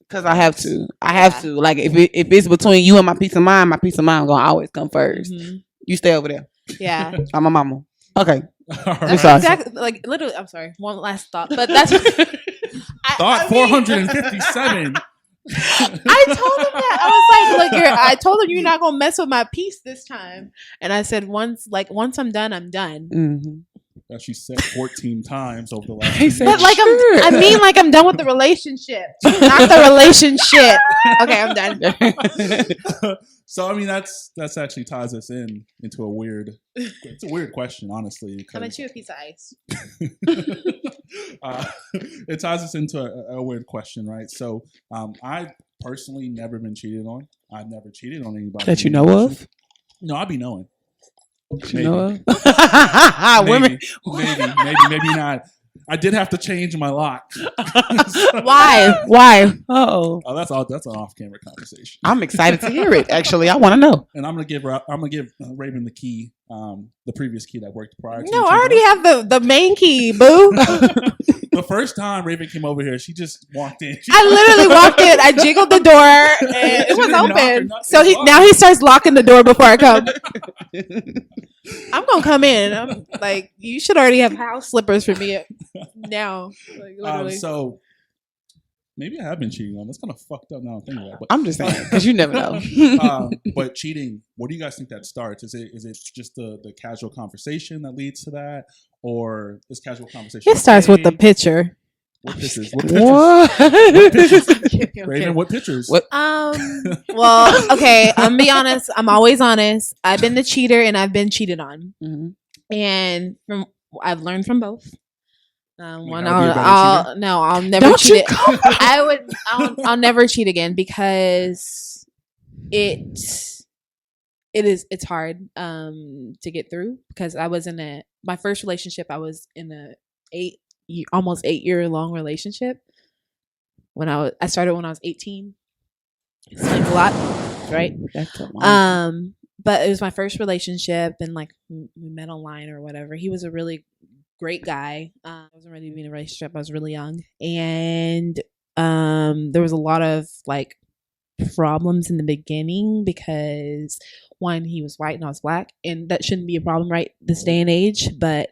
S3: Because I have to. I have
S2: Yeah.
S3: to. Like if it's between you and my peace of mind gonna always come 1st. You stay over there.
S2: Yeah,
S3: I'm my mama. Okay.
S1: All
S2: that's
S3: sorry.
S2: exactly like literally. I'm sorry. One last thought, but that's
S1: Thought 457.
S2: I told him that. I was like, look, I told him you're not gonna mess with my peace this time. And I said, once I'm done, I'm done.
S3: Mm-hmm.
S1: That she said 14 times over the last.
S3: He said,
S2: But like
S3: Sure.
S2: I mean like I'm done with the relationship. Not the relationship. Okay, I'm done.
S1: So I mean that's actually ties us into a weird. It's a weird question, honestly.
S2: How about
S1: Because
S2: you a piece of ice?
S1: it ties us into a weird question, right? So I've personally never been cheated on. I've never cheated on anybody
S3: That you know of?
S1: No, I be knowing.
S3: You know?
S1: Maybe,
S3: Women.
S1: maybe not. I did have to change my lock.
S3: Why? Oh,
S1: That's an off-camera conversation.
S3: I'm excited to hear it. Actually, I want to know.
S1: And I'm gonna give Raven the key, the previous key that worked prior to.
S2: No, I already have the main key, boo.
S1: The first time Raven came over here, she just walked in.
S2: I literally walked in. I jiggled the door, and it was open. So now he starts locking the door before I come. I'm gonna come in. I'm like, you should already have house slippers for me now. Like, literally.
S1: So maybe I have been cheating on. That's kind of fucked up now. I'm thinking about it.
S3: I'm just saying because you never know.
S1: But cheating, what do you guys think that starts? Is it just the casual conversation that leads to that, or is casual conversation?
S2: It starts with the picture.
S1: What pictures?
S3: What?
S1: Raven, what pictures?
S3: What?
S2: Well, okay. I'm be honest. I'm always honest. I've been the cheater and I've been cheated on, and I've learned from both. I'll never
S3: Don't
S2: cheat. I'll never cheat again because it's hard to get through because I was in my first relationship. I was in almost 8-year long relationship when I started when I was 18. Explains a lot, right?
S3: That's a lot.
S2: But it was my first relationship and like we met online or whatever. He was a really great guy. I wasn't ready to be in a relationship. I was really young, and there was a lot of like problems in the beginning because one, he was white and I was black, and that shouldn't be a problem right this day and age. But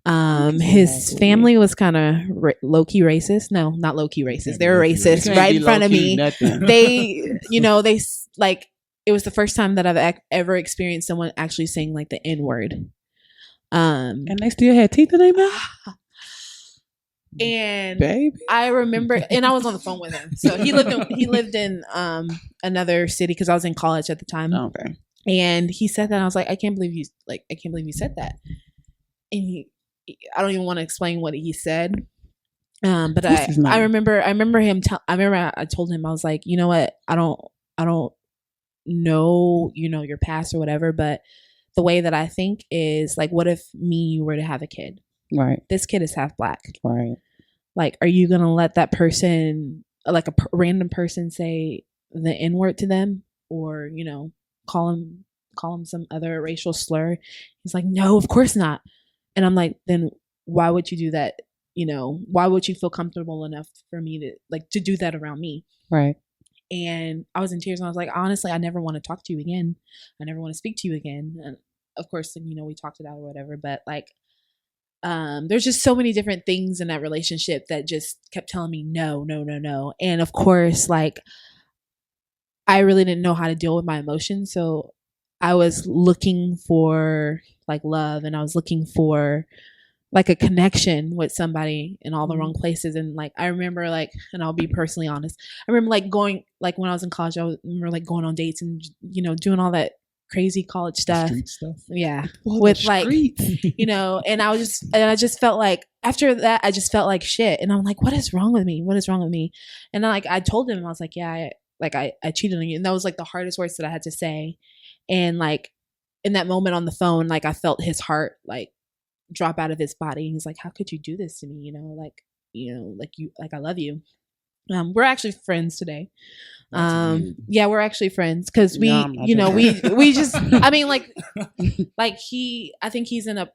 S2: his family was kind of low-key racist. No, not low-key racist. They were racist right in front of me. They like it was the first time that I've ever experienced someone actually saying like the N-word.
S3: And they still had teeth in their mouth.
S2: And
S3: baby,
S2: I remember, and I was on the phone with him. So he lived in another city because I was in college at the time.
S3: Okay.
S2: And he said that, and I was like, I can't believe you said that. And I don't even want to explain what he said. But I remember him. I told him, I was like, you know what? I don't know, your past or whatever, but the way that I think is like, what if you were to have a kid?
S3: Right.
S2: This kid is half black.
S3: Right.
S2: Like, are you going to let that person, like random person, say the N-word to them or, call him some other racial slur? He's like, no, of course not. And I'm like, then why would you do that? Why would you feel comfortable enough for me to do that around me?
S3: Right.
S2: And I was in tears and I was like, honestly, I never want to talk to you again. I never want to speak to you again. And of course, we talked it out or whatever, but like, there's just so many different things in that relationship that just kept telling me no. And of course, like, I really didn't know how to deal with my emotions. So I was looking for like love, and I was looking for like a connection with somebody in all the wrong places. And like, I remember like, and I'll be personally honest, I remember like going, like when I was in college, remember like going on dates and, doing all that crazy college stuff.
S1: Street stuff.
S2: Yeah. With like, and I just felt like after that, I just felt like shit. And I'm like, what is wrong with me? What is wrong with me? And like, I told him, I was like, yeah, I cheated on you. And that was like the hardest words that I had to say. And like in that moment on the phone, like I felt his heart like drop out of his body. He's like, how could you do this to me? I love you. We're actually friends today. Yeah, we're actually friends because we just, I mean, like I think he's in a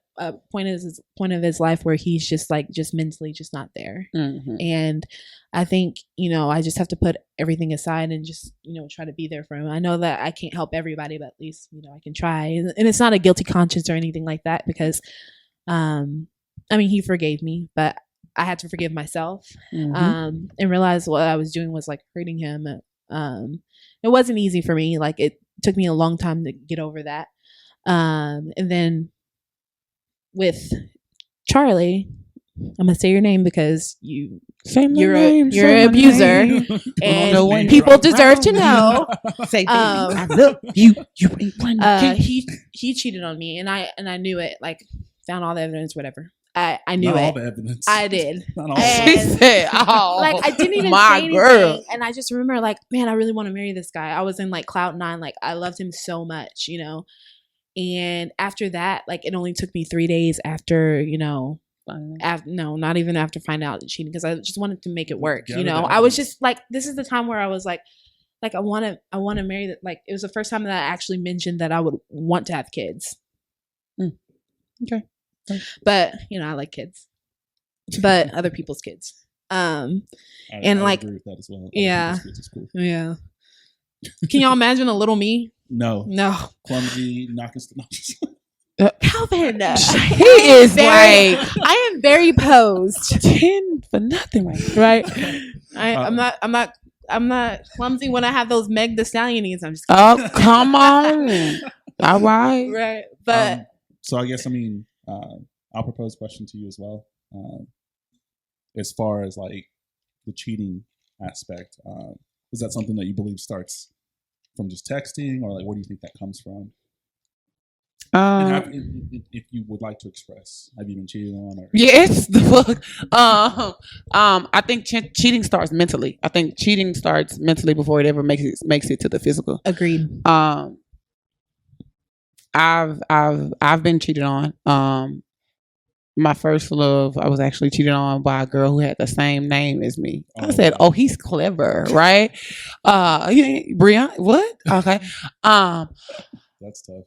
S2: point of his life where he's just mentally just not there.
S3: Mm-hmm.
S2: And I think, I just have to put everything aside and just, try to be there for him. I know that I can't help everybody, but at least, I can try. And it's not a guilty conscience or anything like that because, I mean, he forgave me, but I had to forgive myself, and realize what I was doing was like hurting him. It wasn't easy for me. Like it took me a long time to get over that. And then with Charlie, I'm gonna say your name because you're an abuser, and people deserve to know.
S3: Say, I love you. You ain't playing.
S2: He cheated on me, and I knew it. Like found all the evidence, whatever. I knew
S1: Not
S2: it.
S1: all the evidence.
S2: I did.
S1: Not all
S3: She said, "Oh,
S2: like I didn't even say anything."
S3: Girl.
S2: And I just remember, like, man, I really want to marry this guy. I was in like cloud nine. Like I loved him so much, And after that, like it only took me 3 days after, no, not even after finding out cheating, because I just wanted to make it work. I was just like, this is the time where I was like I want to marry that. Like it was the first time that I actually mentioned that I would want to have kids.
S3: Okay.
S2: But I like kids, but other people's kids. I agree with that as well. Yeah. Cool. Yeah. Can y'all imagine a little me?
S1: No. Clumsy, knocking stuff.
S2: Calvin,
S3: he is
S2: very, I am very posed.
S3: 10 for nothing, right?
S2: I'm not clumsy when I have those Meg Thee Stallion-ies. I'm just
S3: kidding. Oh, come on. All right.
S2: Right. But
S1: so I guess I'll propose a question to you as well. As far as like the cheating aspect, is that something that you believe starts from just texting, or like where do you think that comes from? If you would like to express, have you been cheated on? Or?
S3: Yes, the fuck. I think cheating starts mentally. I think cheating starts mentally before it ever makes it to the physical.
S2: Agreed.
S3: I've been cheated on. My first love, I was actually cheated on by a girl who had the same name as me. I said, "Oh, he's clever, right?" Brianna, what? Okay.
S1: That's tough.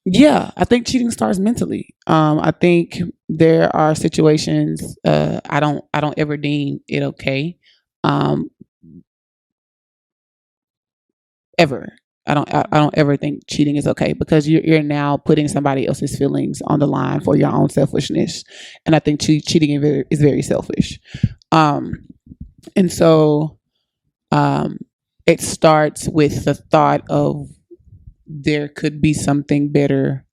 S3: Yeah, I think cheating starts mentally. I think there are situations I don't ever deem it okay. Ever. I don't ever think cheating is okay, because you're now putting somebody else's feelings on the line for your own selfishness, and I think cheating is very selfish. And so it starts with the thought of there could be something better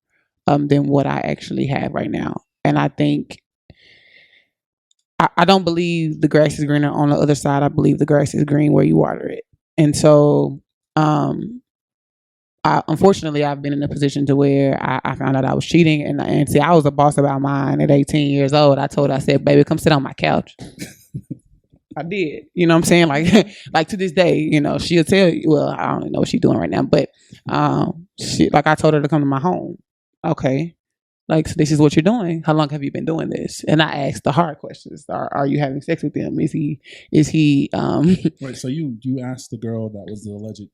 S3: than what I actually have right now, and I think I don't believe the grass is greener on the other side. I believe the grass is green where you water it, and so. Unfortunately, I've been in a position to where I found out I was cheating, and see, I was a boss about mine at 18 years old. I said, "Baby, come sit on my couch." I did, you know what I'm saying? Like to this day, she'll tell you. Well, I don't know what she's doing right now, but I told her to come to my home. Okay, so this is what you're doing. How long have you been doing this? And I asked the hard questions. Are you having sex with him? Is he?
S1: Right. So you asked the girl that was the alleged.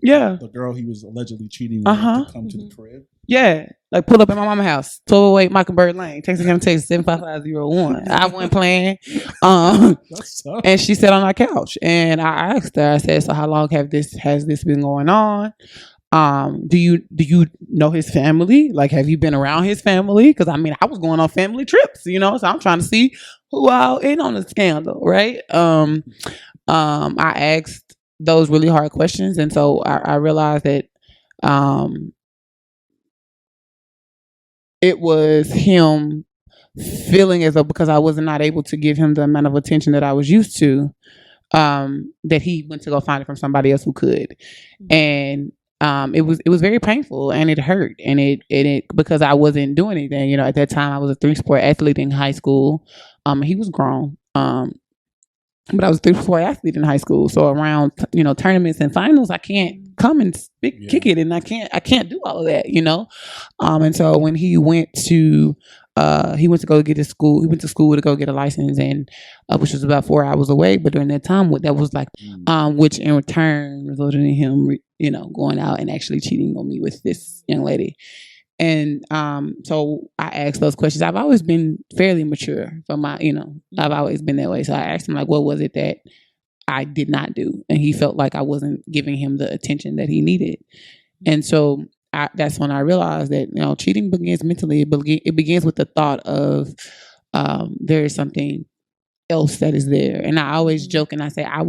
S3: Yeah,
S1: the girl he was allegedly cheating with to come to the crib.
S3: Yeah, pull up at my mama's house, 1208 Mockingbird Lane, Texas County, Texas 75501. I wasn't playing.
S1: That's tough.
S3: And she sat on our couch, and I asked her. I said, "So how long has this been going on? Do you know his family? Like, have you been around his family? Because I was going on family trips, so I'm trying to see who out in on the scandal, right? I asked those really hard questions, and so I realized that it was him feeling as though, because I was not able to give him the amount of attention that I was used to, that he went to go find it from somebody else who could. And it was very painful, and it hurt, and it because I wasn't doing anything. At that time I was a 3-sport athlete in high school. He was grown. But I was a 3-sport athlete in high school, so around tournaments and finals, I can't come and kick it, and I can't do all of that, And so when he went to go get his school, he went to school to go get a license, and which was about 4 hours away. But during that time, that was which in return resulted in him, going out and actually cheating on me with this young lady. And so I asked those questions. I've always been fairly mature for my, I've always been that way. So I asked him, what was it that I did not do? And he felt like I wasn't giving him the attention that he needed. And so that's when I realized that, cheating begins mentally. It begins with the thought of there is something else that is there. And I always joke and I say, I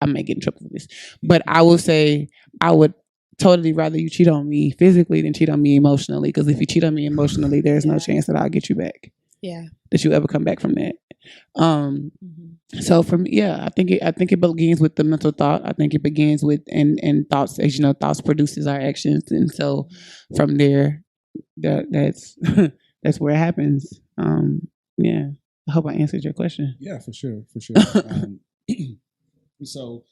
S3: may get in trouble for this, but I will say I would totally rather you cheat on me physically than cheat on me emotionally. Because if you cheat on me emotionally, there's no chance that I'll get you back. Yeah. That you ever come back from that. So for me, I think it begins with the mental thought. I think it begins with and thoughts. As thoughts produces our actions, and so from there, that's that's where it happens. I hope I answered your question.
S1: Yeah, for sure. So,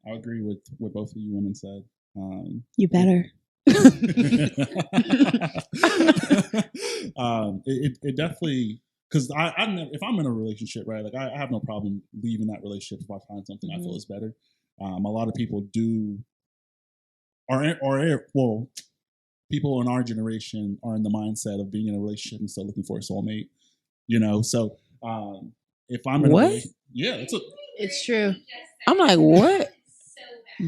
S1: I agree with what both of you women said.
S2: You better.
S1: It definitely, because if I'm in a relationship, right, like I have no problem leaving that relationship if I find something I feel is better. A lot of people do, well, people in our generation are in the mindset of being in a relationship and still looking for a soulmate. So if I'm in
S3: What?
S2: It's true.
S3: I'm like, what?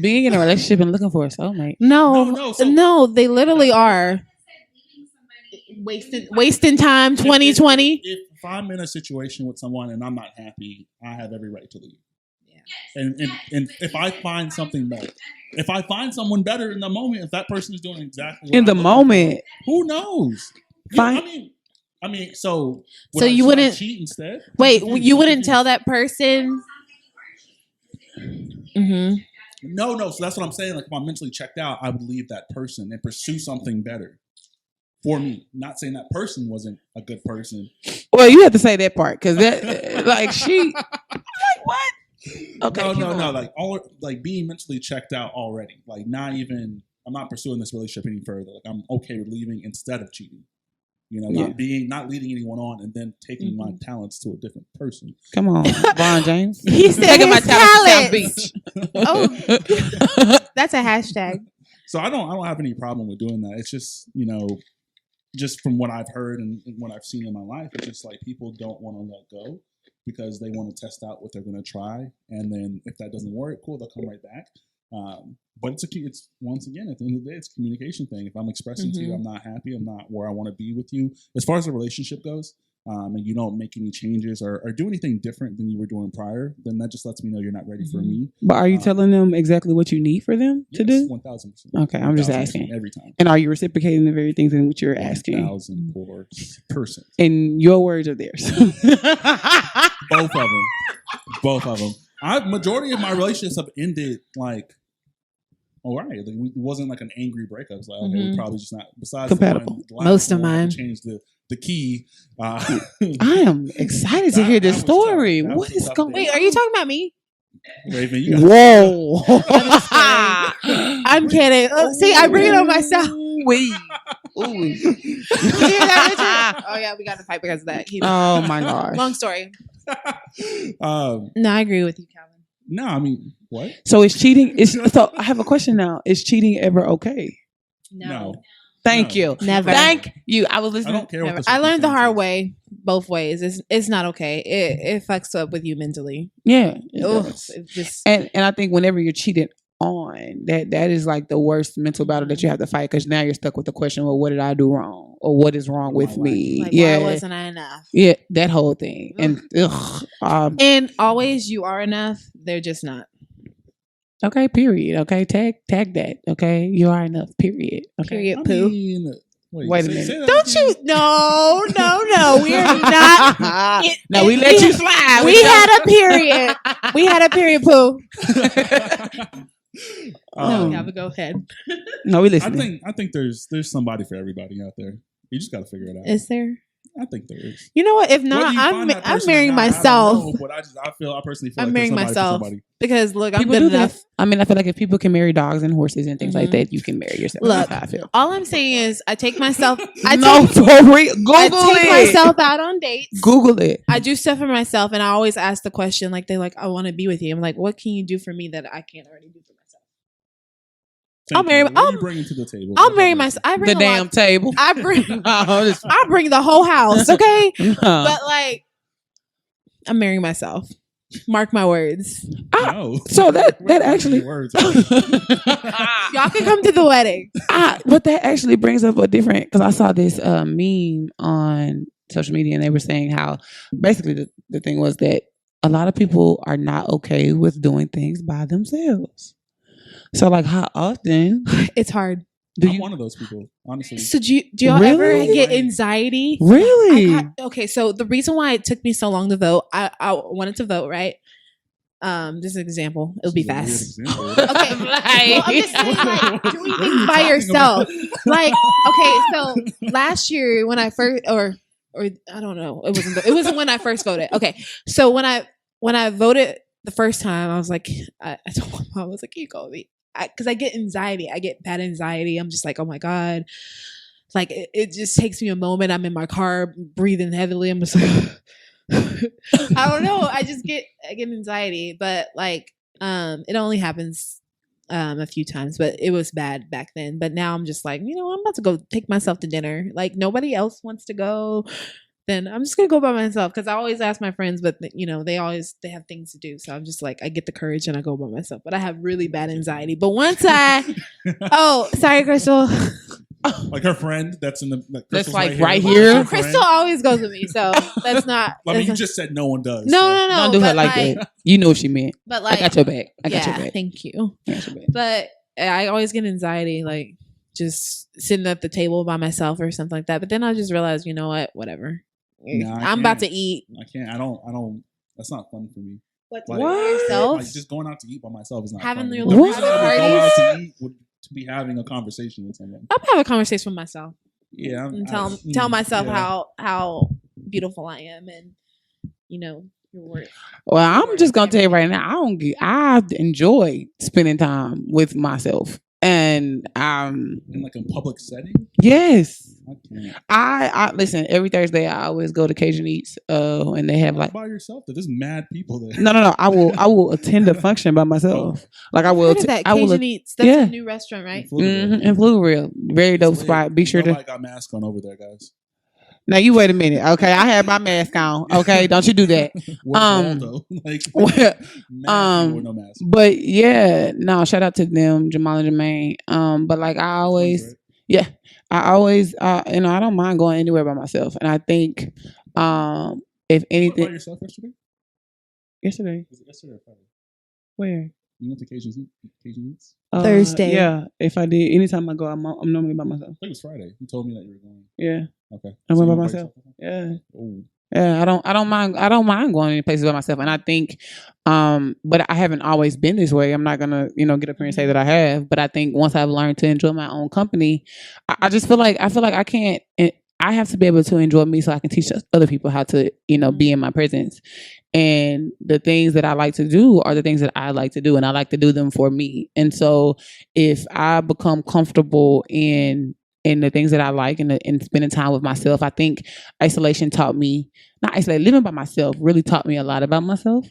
S3: Being in a relationship and looking for a soulmate.
S2: No, they literally are wasting time. 2020.
S1: If I'm in a situation with someone and I'm not happy, I have every right to leave. And if I find something better, if I find someone better in the moment, if that person is doing exactly what
S3: In the moment,
S1: who knows?
S3: Fine.
S1: I mean, so
S2: you wouldn't
S1: cheat instead?
S2: Wait, you wouldn't tell that person? Mm-hmm.
S1: No. So that's what I'm saying. Like, if I'm mentally checked out, I would leave that person and pursue something better for me. Not saying that person wasn't a good person.
S3: Well, you have to say that part because that, like, she, like, what? Okay.
S1: No. Like being mentally checked out already. Like, I'm not pursuing this relationship any further. Like, I'm okay with leaving instead of cheating. Not leading anyone on and then taking my talents to a different person.
S3: Come on, Von James.
S2: He said
S3: taking my
S2: talents
S3: talents to South Beach.
S2: That's a hashtag.
S1: So I don't have any problem with doing that. It's just, just from what I've heard and what I've seen in my life, it's just like people don't want to let go because they want to test out what they're going to try. And then if that doesn't work, cool, they'll come right back. But it's once again, at the end of the day, it's a communication thing. If I'm expressing to you, I'm not happy, I'm not where I want to be with you, as far as the relationship goes, and you don't make any changes or do anything different than you were doing prior, then that just lets me know you're not ready for me.
S3: But are you telling them exactly what you need for them to do?
S1: 1,000%.
S3: Okay, I'm just asking.
S1: Every time.
S3: And are you reciprocating the very things in which you're asking?
S1: 1,000%.
S3: And your words are theirs.
S1: Both of them. Majority of my relationships have ended like, all right. Like, it wasn't like an angry breakup. It's like, okay, we probably just not besides
S3: compatible.
S2: Most of mine
S1: changed the key.
S3: I am excited to hear this story. What is going?
S2: Wait, are you talking about me?
S1: Raven,
S3: Whoa!
S2: I'm kidding. See, I bring it on myself.
S3: Wait.
S2: You hear that, Richard? Oh yeah, we got to fight because of that.
S3: Oh my gosh.
S2: Long story.
S1: No,
S2: I agree with you, Calvin.
S1: No, I mean, what?
S3: So is cheating? So I have a question now. Is cheating ever okay?
S1: No.
S3: Thank you.
S2: Never.
S3: Thank you. I was listening.
S1: I don't care what
S2: I learned the hard way. Both ways. It's not okay. It fucks up with you mentally.
S3: Yeah.
S2: It just
S3: and I think whenever you're cheated on, that is like the worst mental battle that you have to fight because now you're stuck with the question, well, what did I do wrong? Or what is wrong with me?
S2: Like, why wasn't I enough?
S3: Yeah, that whole thing. And
S2: always you are enough. They're just not.
S3: Okay, period. Okay, tag that. Okay, you are enough. Period. Okay.
S2: Period. Poo.
S3: Wait a minute.
S2: Don't you? No. We are not.
S3: No, we let you slide.
S2: We had a period. We had a period. Poo. Go ahead.
S3: No, we listen.
S1: I think there's somebody for everybody out there. You just got to figure it out.
S2: Is there?
S1: I think there is.
S2: You know what? If not, I'm marrying myself.
S1: I don't know, but I personally feel
S2: I'm
S1: like
S2: marrying myself because look, I'm good enough.
S3: I mean, I feel like if people can marry dogs and horses and things like that, you can marry yourself.
S2: Look,
S3: That's how I feel.
S2: All I'm saying is, I take myself.
S3: For real. Google
S2: I take myself out on dates.
S3: Google it.
S2: I do stuff for myself, and I always ask the question, like I want to be with you. I'm like, what can you do for me that I can't already do for myself? What are you bringing to the table? I'll marry myself. I bring
S3: the damn table.
S2: I bring. I bring the whole house. Okay, but like, I'm marrying myself. Mark my words.
S3: So that actually
S1: words.
S2: Y'all can come to the wedding.
S3: But that actually brings up a different, because I saw this meme on social media and they were saying how basically the thing was that a lot of people are not okay with doing things by themselves. So like how often?
S2: It's hard.
S1: I'm one of those people, honestly.
S2: So do y'all ever get anxiety?
S3: Really?
S2: Okay, so the reason why it took me so long to vote, I wanted to vote, right? Just an example. It'll be fast. Okay. Well, I'm just saying, like, doing things by yourself. Like, okay, so last year when I first or I don't know, it wasn't when I first voted. Okay. So when I voted the first time, I was like, I told my mom, I was like, can you call me? because I get anxiety. I get bad anxiety. I'm just like, oh my God. Like it just takes me a moment. I'm in my car breathing heavily. I'm just like, I don't know. I get anxiety, but like, it only happens a few times, but it was bad back then. But now I'm just like, I'm about to go take myself to dinner. Like nobody else wants to go. Then I'm just gonna go by myself because I always ask my friends, but they have things to do. So I'm just like, I get the courage and I go by myself. But I have really bad anxiety. But once oh, sorry, Crystal.
S1: Like her friend that's in the
S3: that's like
S1: right
S3: here.
S2: Well, Crystal always goes with me, so that's not.
S1: I mean, you just said no one does.
S2: No,
S1: so.
S2: no, no.
S3: Don't do her like that. You know what she meant.
S2: But like,
S3: I got your back. I got your
S2: yeah,
S3: back.
S2: thank you.
S3: I got your back.
S2: But I always get anxiety, like just sitting at the table by myself or something like that. But then I just realized, you know what? Whatever.
S1: No,
S2: I'm about to eat.
S1: I can't. I don't. That's not fun for me.
S2: What?
S1: Like,
S2: By yourself?
S1: Like just going out to eat by myself is not
S2: Having
S1: fun.
S2: your
S1: The
S2: little
S1: reason I would go
S2: parties?
S1: out to eat would to be having a conversation with someone.
S2: I'll have a conversation with myself
S1: Yeah,
S2: and tell myself how beautiful I am and your worth.
S3: Well, I'm just gonna tell you right now, I enjoy spending time with myself. And
S1: in like a public setting.
S3: Yes.
S1: I can't.
S3: I listen, every Thursday I always go to Cajun Eats, and they have like
S1: by yourself. There's mad people there.
S3: No. I will attend a function by myself. Like I will.
S2: That Cajun Eats. That's a new restaurant, right?
S3: In Pflugerville, very dope spot. Be sure
S1: Nobody got mask on over there, guys.
S3: Now you wait a minute, okay? I had my mask on, okay? Don't you do that.
S1: Like, with no mask.
S3: But yeah, no. Shout out to them, Jamal and Jermaine. But like I always, I don't mind going anywhere by myself, and I think, if anything,
S1: what about yourself yesterday?
S3: Yesterday.
S1: Was it yesterday or Friday?
S3: Where?
S1: You went to Cajun Eats?
S2: Thursday.
S3: Yeah, if I did, anytime I go, I'm normally by myself.
S1: I think it was Friday. You told me that you were going.
S3: Yeah.
S1: Okay.
S3: I went by myself. Yeah.
S1: Ooh.
S3: Yeah, I don't mind going any places by myself, and I think, but I haven't always been this way. I'm not gonna, get up here and say that I have, but I think once I've learned to enjoy my own company, I just feel like I can't. I have to be able to enjoy me, so I can teach other people how to, be in my presence. And the things that I like to do are the things that I like to do, and I like to do them for me. And so, if I become comfortable in the things that I like and spending time with myself, I think isolation taught me, living by myself really taught me a lot about myself.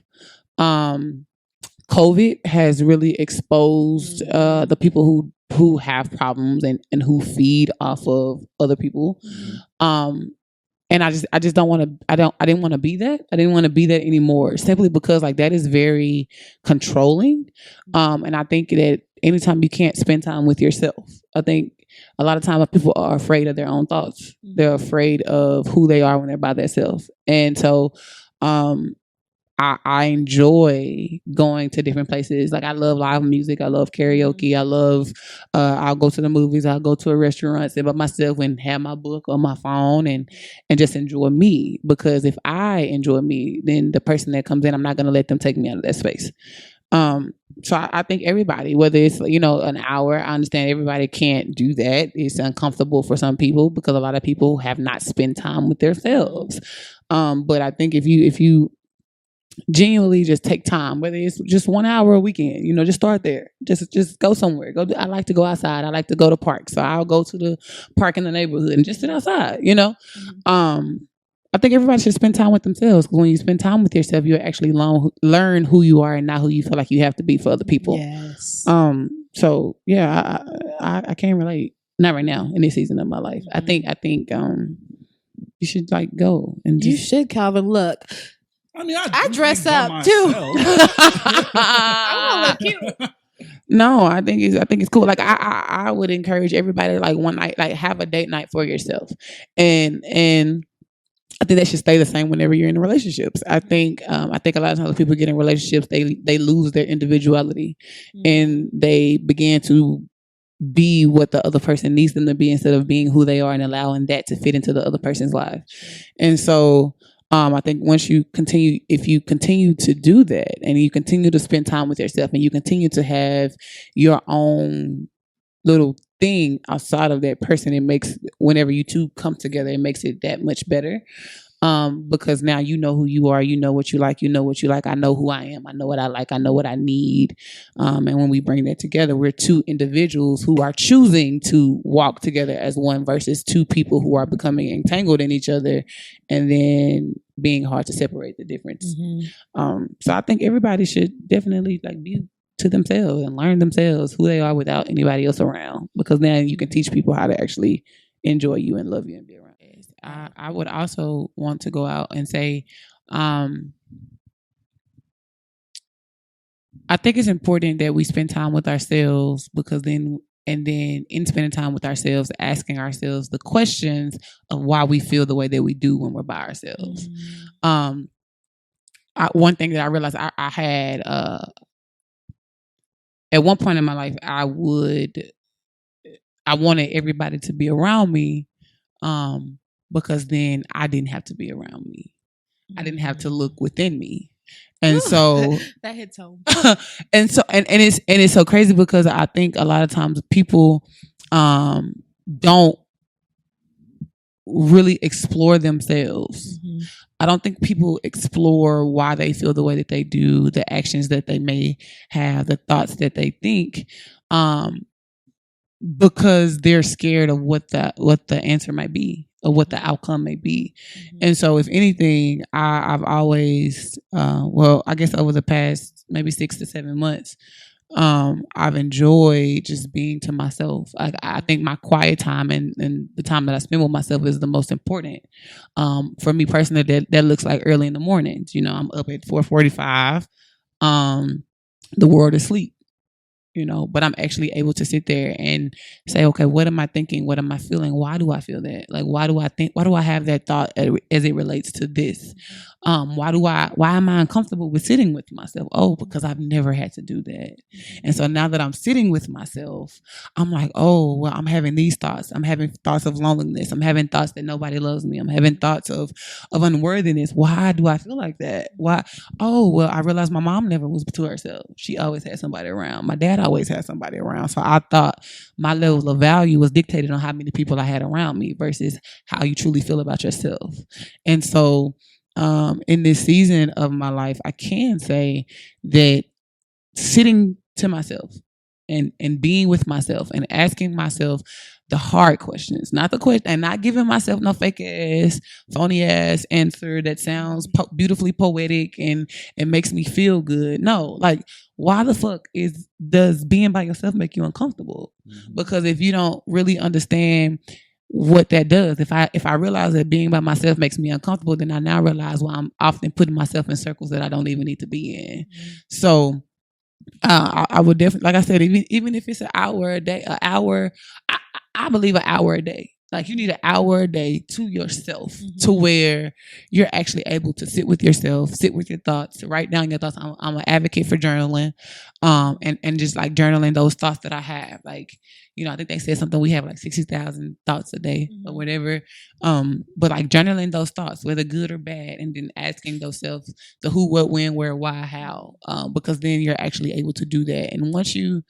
S3: COVID has really exposed the people who have problems and who feed off of other people. And I just don't want to, I didn't want to be that. I didn't want to be that anymore, simply because like that is very controlling. And I think that anytime you can't spend time with yourself, I think a lot of times people are afraid of their own thoughts. They're afraid of who they are when they're by themselves. And so, I enjoy going to different places. Like I love live music. I love karaoke. I love, I'll go to the movies. I'll go to a restaurant, sit by myself and have my book on my phone and just enjoy me. Because if I enjoy me, then the person that comes in, I'm not going to let them take me out of that space. So I think everybody, whether it's, an hour, I understand everybody can't do that. It's uncomfortable for some people because a lot of people have not spent time with themselves. But I think if you genuinely just take time, whether it's just 1 hour a weekend, just start there. Just go somewhere. I like to go outside. I like to go to parks. So I'll go to the park in the neighborhood and just sit outside, I think everybody should spend time with themselves, because when you spend time with yourself, you actually learn who you are and not who you feel like you have to be for other people.
S2: Yes.
S3: So yeah, I can't relate. Not right now in this season of my life. I think you should go and
S2: you should, Calvin. Look,
S1: I mean,
S2: I dress up too. I want to look cute.
S3: No, I think it's cool. Like I would encourage everybody to one night, have a date night for yourself, and I think that should stay the same whenever you're in relationships. I think a lot of times when people get in relationships, they lose their individuality, and they begin to be what the other person needs them to be instead of being who they are and allowing that to fit into the other person's life. And so I think if you continue to do that and you continue to spend time with yourself and you continue to have your own little thing outside of that person, it makes, whenever you two come together, it makes it that much better. Because now you know who you are, you know what you like, I know who I am, I know what I like, I know what I need. And when we bring that together, we're two individuals who are choosing to walk together as one versus two people who are becoming entangled in each other and then being hard to separate the difference. So I think everybody should definitely like be to themselves and learn themselves who they are without anybody else around, because then you can teach people how to actually enjoy you and love you and be around. I would also want to go out and say, I think it's important that we spend time with ourselves, because then in spending time with ourselves, asking ourselves the questions of why we feel the way that we do when we're by ourselves. One thing that I realized I had at one point in my life, I wanted everybody to be around me, because then I didn't have to be around me. I didn't have to look within me. And so
S2: that hits home.
S3: and it's so crazy, because I think a lot of times people don't really explore themselves. I don't think people explore why they feel the way that they do, the actions that they may have, the thoughts that they think, because they're scared of what the answer might be, or what the outcome may be. And so if anything, I've always, I guess over the past maybe 6 to 7 months, I've enjoyed just being to myself. I think my quiet time and the time that I spend with myself is the most important. For me personally, that looks like early in the mornings. I'm up at 4:45. The world is asleep. But I'm actually able to sit there and say, okay, what am I thinking? What am I feeling? Why do I feel that? Like, why do I have that thought as it relates to this? Why am I uncomfortable with sitting with myself? Oh, because I've never had to do that. And so now that I'm sitting with myself, I'm like, oh, well, I'm having these thoughts. I'm having thoughts of loneliness. I'm having thoughts that nobody loves me. I'm having thoughts of unworthiness. Why do I feel like that? Why? Oh, well, I realized my mom never was to herself. She always had somebody around. My dad always had somebody around. So I thought my level of value was dictated on how many people I had around me versus how you truly feel about yourself. And so in this season of my life, I can say that sitting to myself and being with myself and asking myself the hard questions, not the question, and not giving myself no fake ass, phony ass answer that sounds beautifully poetic and it makes me feel good. No, like, why the fuck does being by yourself make you uncomfortable? Because if you don't really understand what that does, if I realize that being by myself makes me uncomfortable, then I now realize why I'm often putting myself in circles that I don't even need to be in. So I would definitely, like I said, even if it's an hour a day, I believe an hour a day. Like, you need an hour a day to yourself, to where you're actually able to sit with yourself, sit with your thoughts, write down your thoughts. I'm an advocate for journaling, and just like journaling those thoughts that I have. Like, I think they said something, we have like 60,000 thoughts a day or whatever. But like journaling those thoughts, whether good or bad, and then asking yourself the who, what, when, where, why, how, because then you're actually able to do that. And once you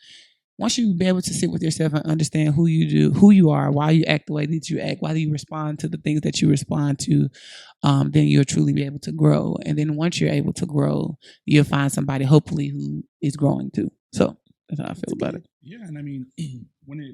S3: be able to sit with yourself and understand who you are, why you act the way that you act, why you respond to the things that you respond to, then you'll truly be able to grow. And then once you're able to grow, you'll find somebody hopefully who is growing too. So that's how I feel about it.
S1: Yeah, and I mean, when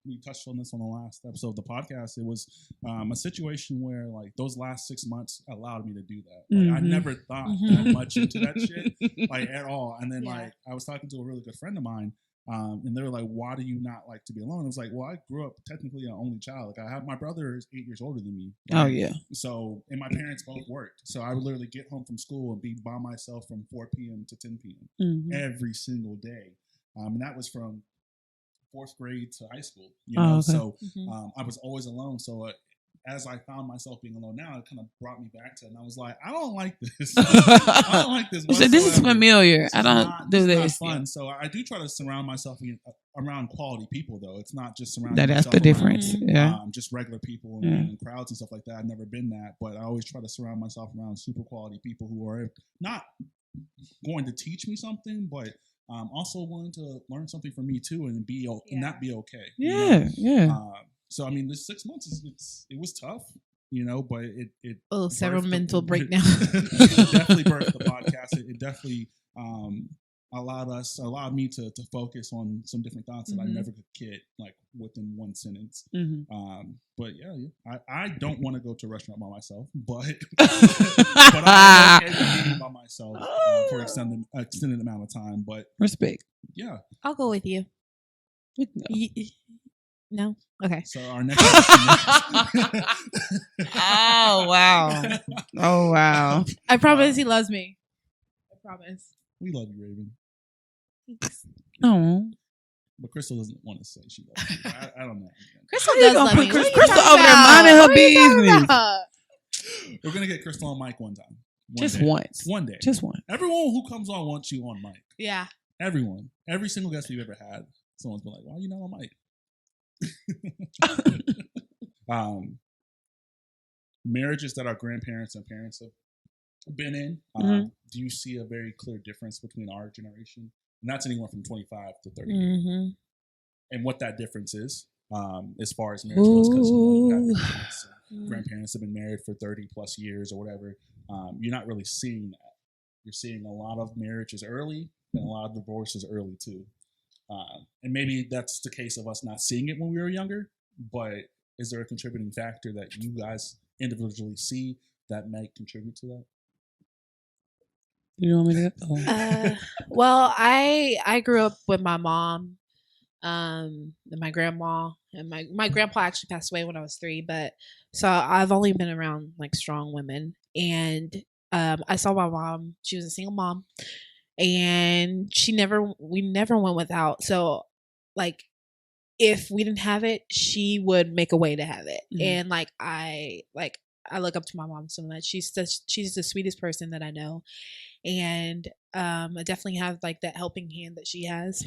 S1: we touched on this on the last episode of the podcast, it was a situation where like those last 6 months allowed me to do that. Like, I never thought that much into that shit, like, at all. And then like I was talking to a really good friend of mine. And they were like, why do you not like to be alone? I was like, well, I grew up technically an only child. Like, my brother is 8 years older than me. Right?
S3: Oh, yeah.
S1: So, and my parents both worked. So I would literally get home from school and be by myself from 4 p.m. to 10 p.m. Every single day. And that was from 4th grade to high school. Okay. So I was always alone. So as I found myself being alone now, it kind of brought me back to it. And I was like, I don't like this. I don't like this.
S3: So this is familiar. I don't do this.
S1: It's not fun. So I do try to surround myself around quality people, though. It's not just surrounding myself.
S3: That's the difference.
S1: Just regular people and crowds and stuff like that. I've never been that. But I always try to surround myself around super quality people who are not going to teach me something, but also willing to learn something from me too, and and not be okay.
S3: Yeah.
S1: So I mean, this 6 months it was tough. but it
S2: several
S1: birthed
S2: mental breakdown.
S1: it definitely birthed the podcast. It definitely allowed me to focus on some different thoughts that I never could get like within one sentence. But I don't want to go to a restaurant by myself, but I'm okay with eating by myself for extended amount of time. But
S3: respect.
S1: Yeah,
S2: I'll go with you. No. Okay.
S1: So our next question is
S3: oh wow.
S2: I promise he loves me. I promise.
S1: We love you, Raven.
S3: Oh.
S1: But Crystal doesn't want to say she loves you. I don't know.
S2: Crystal does love me.
S3: Crystal over there minding her business.
S1: We're going to get Crystal on mic one time.
S3: Once.
S1: One day.
S3: Just one.
S1: Everyone who comes on wants you on mic.
S2: Yeah.
S1: Everyone. Every single guest we've ever had, someone's been like, why are you not on mic? Marriages that our grandparents and parents have been in, do you see a very clear difference between our generation? And that's anywhere from 25 to 30. And what that difference is as far as marriage goes, because you got grandparents have been married for 30 plus years or whatever. You're not really seeing that. You're seeing a lot of marriages early and a lot of divorces early too. And maybe that's the case of us not seeing it when we were younger, but is there a contributing factor that you guys individually see that might contribute to that?
S3: You want me to?
S2: Well, I grew up with my mom, and my grandma, and my grandpa actually passed away when I was 3. But so I've only been around like strong women, and I saw my mom. She was a single mom, and we never went without. So like, if we didn't have it, she would make a way to have it. And I look up to my mom so much. She's the sweetest person that I know. And I definitely have like that helping hand that she has,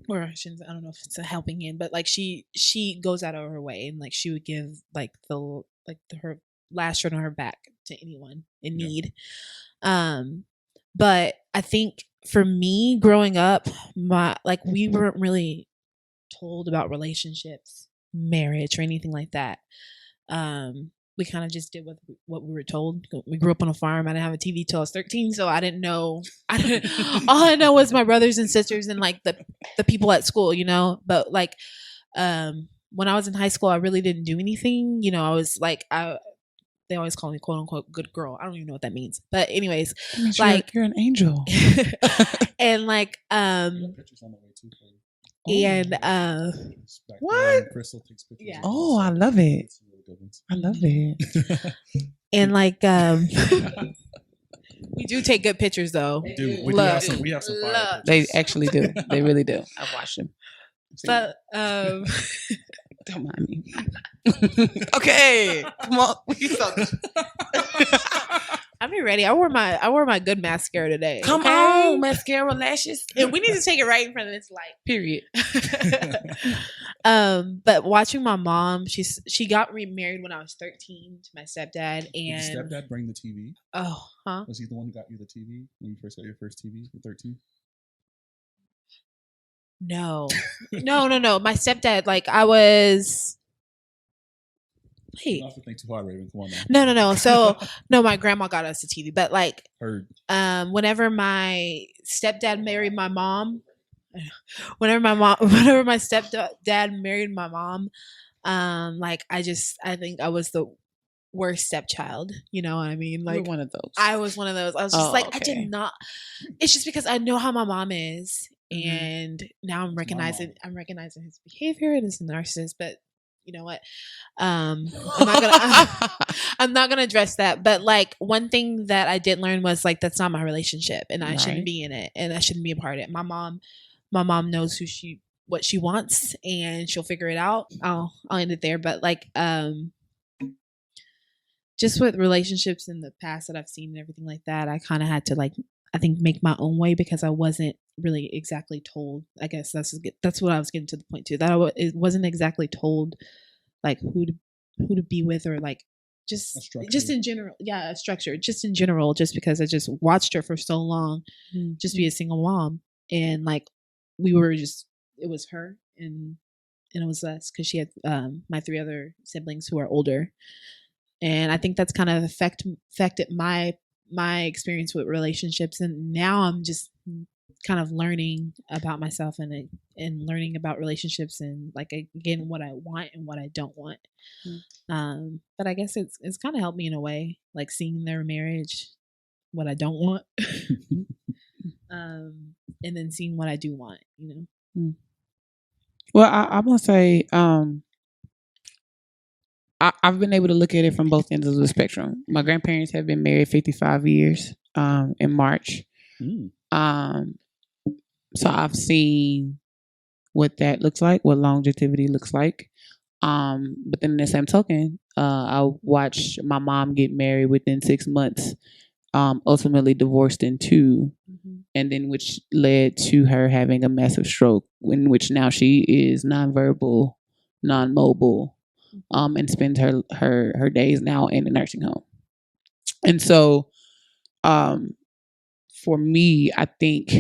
S2: or I don't know if it's a helping hand, but like she goes out of her way, and like she would give like her last shirt on her back to anyone in need. But I think for me growing up, we weren't really told about relationships, marriage, or anything like that. We kind of just did what we were told. We grew up on a farm. I didn't have a TV till I was 13, so I didn't know. All I know was my brothers and sisters and like the people at school, But like, when I was in high school, I really didn't do anything. I was like, they always call me "quote unquote" good girl. I don't even know what that means, but anyways, like
S3: you're an angel.
S2: And like,
S1: pictures on the way too for you.
S2: And
S3: what?
S1: Crystal takes pictures.
S2: Yeah.
S3: Oh, I love it. I love it.
S2: And like, we do take good pictures though.
S1: We do. We have some fire pictures.
S3: They actually do. They really do. I've watched them.
S2: But
S3: don't mind me. Okay, come on.
S2: I'm ready. I wore my good mascara today.
S3: Come on, mascara, lashes,
S2: and we need to take it right in front of this light.
S3: Period.
S2: But watching my mom, she got remarried when I was 13 to my stepdad. And
S1: did your stepdad bring the TV?
S2: Oh, huh?
S1: Was he the one who got you the TV when you first got your first TV at 13?
S2: No. My stepdad, like I was. Wait.
S1: Not to think too hard, Raven. Come on now.
S2: No. So no, my grandma got us a TV, but like,
S1: heard.
S2: Whenever my stepdad married my mom, whenever my stepdad married my mom, like I think I was the worst stepchild. You know what I mean? Like,
S3: you were one of those.
S2: I was one of those. I was just
S3: okay.
S2: I did not. It's just because I know how my mom is, and now I'm recognizing his behavior and he's a narcissist, but. You know what? I'm not gonna address that. But like one thing that I did learn was like that's not my relationship, and I shouldn't be in it, and I shouldn't be a part of it. My mom knows what she wants, and she'll figure it out. I'll end it there. But like just with relationships in the past that I've seen and everything like that, I kind of had to like I think make my own way because I wasn't really exactly told. I guess that's what I was getting to the point too. That it wasn't exactly told like who to be with or like just in general. Yeah, a structure. Just in general, just because I just watched her for so long, just be a single mom, and like it was her and it was us because she had my 3 other siblings who are older, And I think that's kind of affected my experience with relationships. And now I'm just kind of learning about myself and learning about relationships and like again what I want and what I don't want. But I guess it's kind of helped me in a way, like seeing their marriage, what I don't want, and then seeing what I do want. You know.
S3: Well, I'm gonna say I've been able to look at it from both ends of the spectrum. My grandparents have been married 55 years in March. So I've seen what that looks like, what longevity looks like. But then in the same token, I watched my mom get married within 6 months, ultimately divorced in 2, and then which led to her having a massive stroke, in which now she is nonverbal, non-mobile, and spends her days now in a nursing home. And so, for me, I think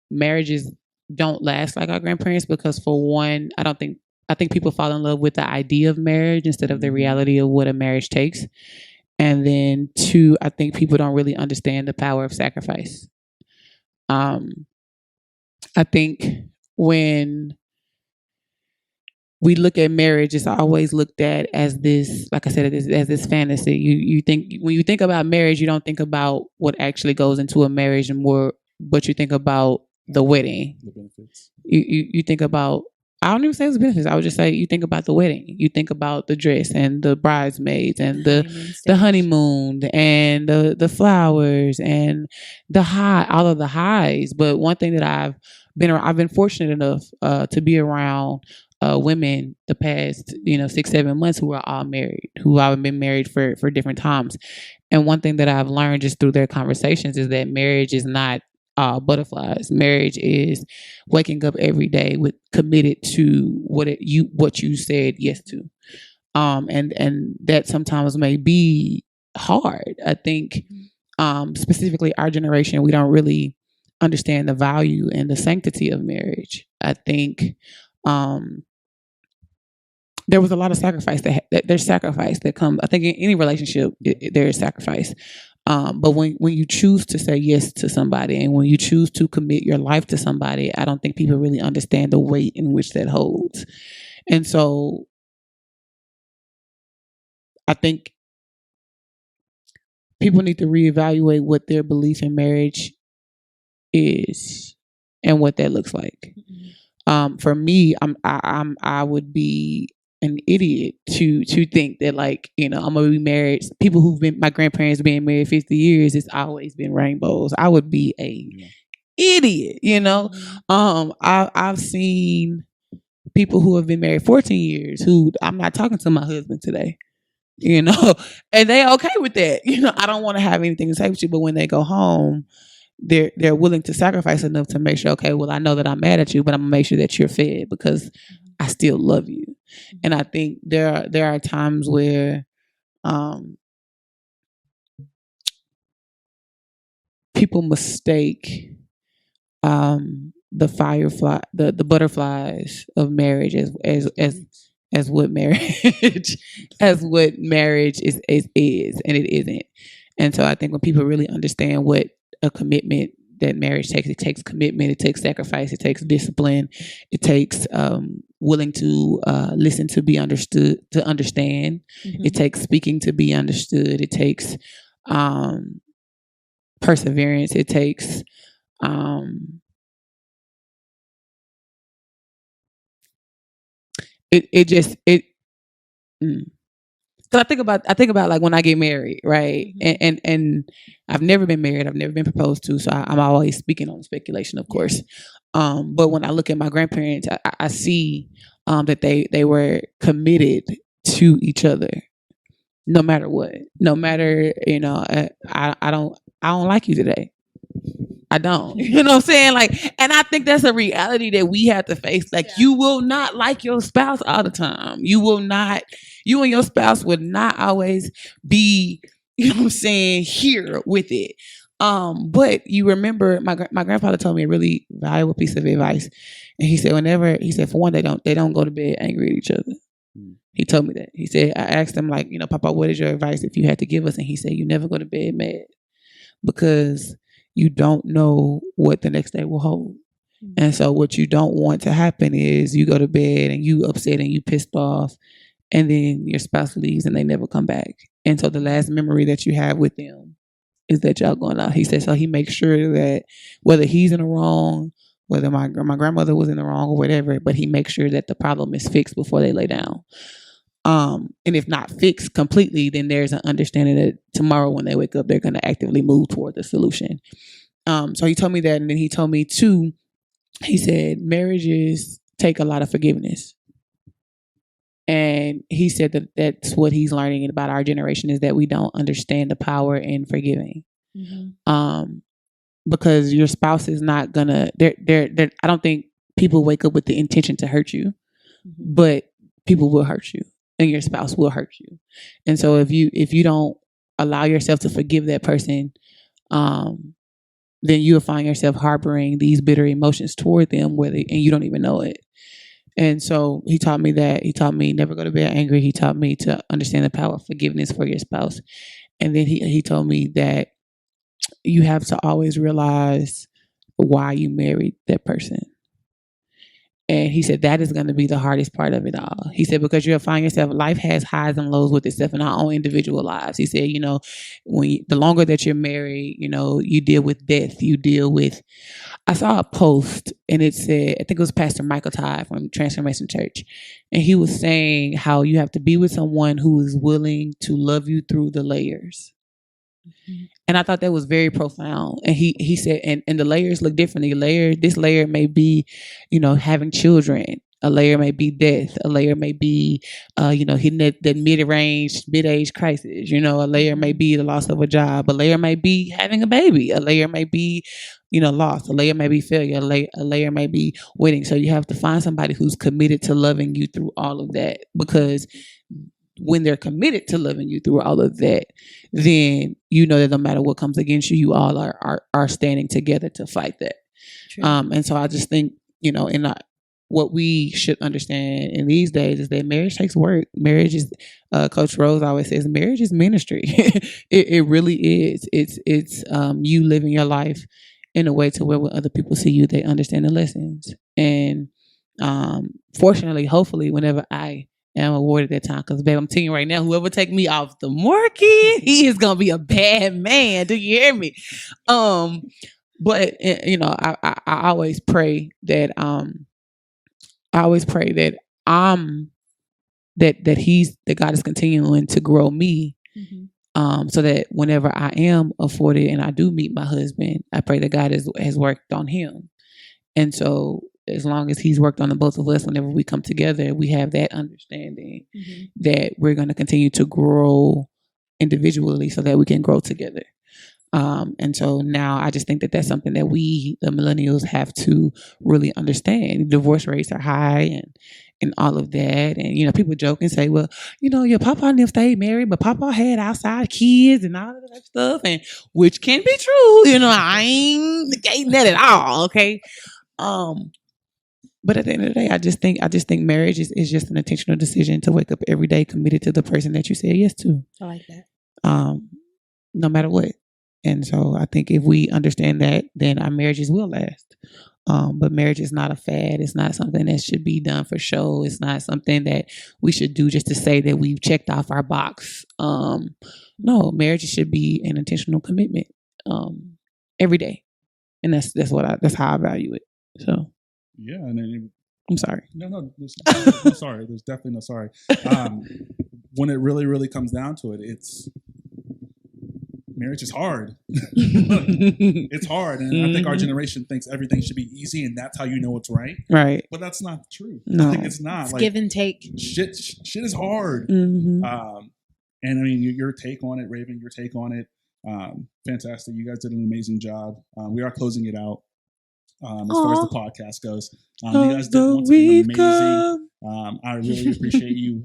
S3: marriages don't last like our grandparents because, for one, I think people fall in love with the idea of marriage instead of the reality of what a marriage takes. And then 2, I think people don't really understand the power of sacrifice. I think when we look at marriage, it's always looked at as this, like I said, as this fantasy. You think, when you think about marriage, you don't think about what actually goes into a marriage and more, but you think about the wedding.
S1: The benefits.
S3: You think about, I don't even say it's benefits. I would just say you think about the wedding. You think about the dress and the bridesmaids and the honeymoon and the flowers and all of the highs. But one thing that I've been fortunate enough to be around women the past 6-7 months who are all married, who have been married for different times. And one thing that I've learned just through their conversations is that marriage is not butterflies. Marriage is waking up every day with committed to what you said yes to, and that sometimes may be hard. I think specifically our generation, we don't really understand the value and the sanctity of marriage. I think there was a lot of sacrifice there's sacrifice that comes. I think in any relationship there is sacrifice. But when you choose to say yes to somebody and when you choose to commit your life to somebody, I don't think people really understand the weight in which that holds. And so I think people need to reevaluate what their belief in marriage is and what that looks like. For me, I would be an idiot to think that I'm gonna be married. People who've been, my grandparents being married 50 years, it's always been rainbows. I would be a idiot, I've seen people who have been married 14 years who I'm not talking to my husband today, and they okay with that. I don't want to have anything to say with you, but when they go home, they're willing to sacrifice enough to make sure, okay, well, I know that I'm mad at you, but I'm gonna make sure that you're fed because I still love you. And I think there are times where people mistake the butterflies of marriage as what marriage is, and it isn't. And so I think when people really understand what a commitment that marriage takes, it takes commitment, it takes sacrifice, it takes discipline, it takes willing to listen to be understood, to understand. It takes speaking to be understood. It takes perseverance. It takes So I think about like when I get married, right? And I've never been married. I've never been proposed to. So I'm always speaking on speculation, of course. But when I look at my grandparents, I see that they were committed to each other, no matter what. No matter, I don't like you today. I don't. You know what I'm saying? Like, and I think that's a reality that we have to face. Like, you will not like your spouse all the time. You and your spouse would not always be, here with it. But you remember, my grandfather told me a really valuable piece of advice. And he said, for one, they don't go to bed angry at each other. He told me that. He said, I asked him, like, Papa, what is your advice if you had to give us? And he said, you never go to bed mad because you don't know what the next day will hold. And so what you don't want to happen is you go to bed and you upset and you pissed off, and then your spouse leaves and they never come back. And so the last memory that you have with them is that y'all going out. He said, so he makes sure that whether he's in the wrong, whether my grandmother was in the wrong or whatever, but he makes sure that the problem is fixed before they lay down. And if not fixed completely, then there's an understanding that tomorrow when they wake up, they're going to actively move toward the solution. So he told me that, and then he told me too, he said, marriages take a lot of forgiveness. And he said that that's what he's learning about our generation, is that we don't understand the power in forgiving. Because your spouse is not gonna, I don't think people wake up with the intention to hurt you, but people will hurt you and your spouse will hurt you. And so if you don't allow yourself to forgive that person, then you'll find yourself harboring these bitter emotions toward them, and you don't even know it. And so he taught me that. He taught me never go to bed angry. He taught me to understand the power of forgiveness for your spouse. And then he told me that you have to always realize why you married that person. And he said that is going to be the hardest part of it all. He said, because you'll find yourself, life has highs and lows with itself in our own individual lives. He said, the longer that you're married, you deal with death. You deal with, I saw a post and it said, I think it was Pastor Michael Todd from Transformation Church. And he was saying how you have to be with someone who is willing to love you through the layers. And I thought that was very profound. And he said, and the layers look differently. This layer may be, having children. A layer may be death. A layer may be, hitting that mid-age crisis. A layer may be the loss of a job. A layer may be having a baby. A layer may be, loss. A layer may be failure. A layer may be waiting. So you have to find somebody who's committed to loving you through all of that, because when they're committed to loving you through all of that, then that no matter what comes against you, you all are standing together to fight that. And so I just think, what we should understand in these days is that marriage takes work. Marriage is, Coach Rose always says, marriage is ministry. It really is. It's you living your life in a way to where when other people see you, they understand the lessons. And fortunately, hopefully, whenever I am awarded that time, because babe, I'm telling you right now, whoever take me off the market, he is gonna be a bad man. Do you hear me? But I always pray that that God is continuing to grow me, so that whenever I am afforded and I do meet my husband, I pray that God has worked on him. And so as long as he's worked on the both of us, whenever we come together, we have that understanding that we're going to continue to grow individually so that we can grow together. And so now I just think that that's something that we, the millennials, have to really understand. Divorce rates are high and all of that. And, people joke and say, well, your papa never stayed married, but papa had outside kids and all of that stuff, and which can be true. I ain't negating that at all. Okay. But at the end of the day, I just think marriage is just an intentional decision to wake up every day committed to the person that you said yes to.
S2: I like that.
S3: No matter what. And so I think if we understand that, then our marriages will last. But marriage is not a fad. It's not something that should be done for show. It's not something that we should do just to say that we've checked off our box. No, marriage should be an intentional commitment every day. And that's how I value it. So.
S1: Yeah, and then
S3: I'm sorry.
S1: No, there's no sorry. There's definitely no sorry. When it really, really comes down to it, marriage is hard. It's hard, and I think our generation thinks everything should be easy, and that's how you know it's right.
S3: Right,
S1: but that's not true.
S3: No.
S1: I think it's not.
S2: It's give and take.
S1: Shit is hard.
S3: Mm-hmm.
S1: And I mean, your take on it, Raven. Your take on it, fantastic. You guys did an amazing job. We are closing it out. As far as the podcast goes, you guys did once again amazing. I really appreciate you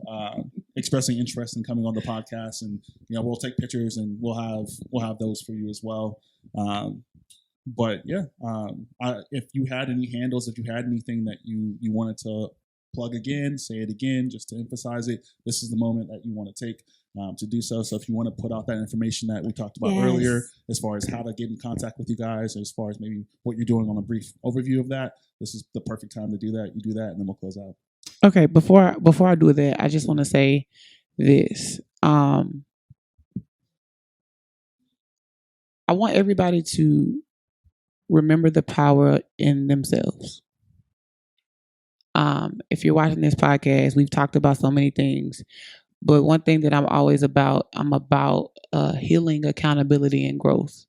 S1: expressing interest in coming on the podcast, and we'll take pictures and we'll have those for you as well. But yeah, if you had any handles, if you had anything that you wanted to plug again, say it again, just to emphasize it. This is the moment that you want to take to do so. So if you want to put out that information that we talked about earlier, as far as how to get in contact with you guys, as far as maybe what you're doing on a brief overview of that, this is the perfect time to do that. You do that, and then we'll close out.
S3: Okay, before I do that, I just want to say this. I want everybody to remember the power in themselves. If you're watching this podcast, we've talked about so many things, but one thing that I'm about healing, accountability, and growth.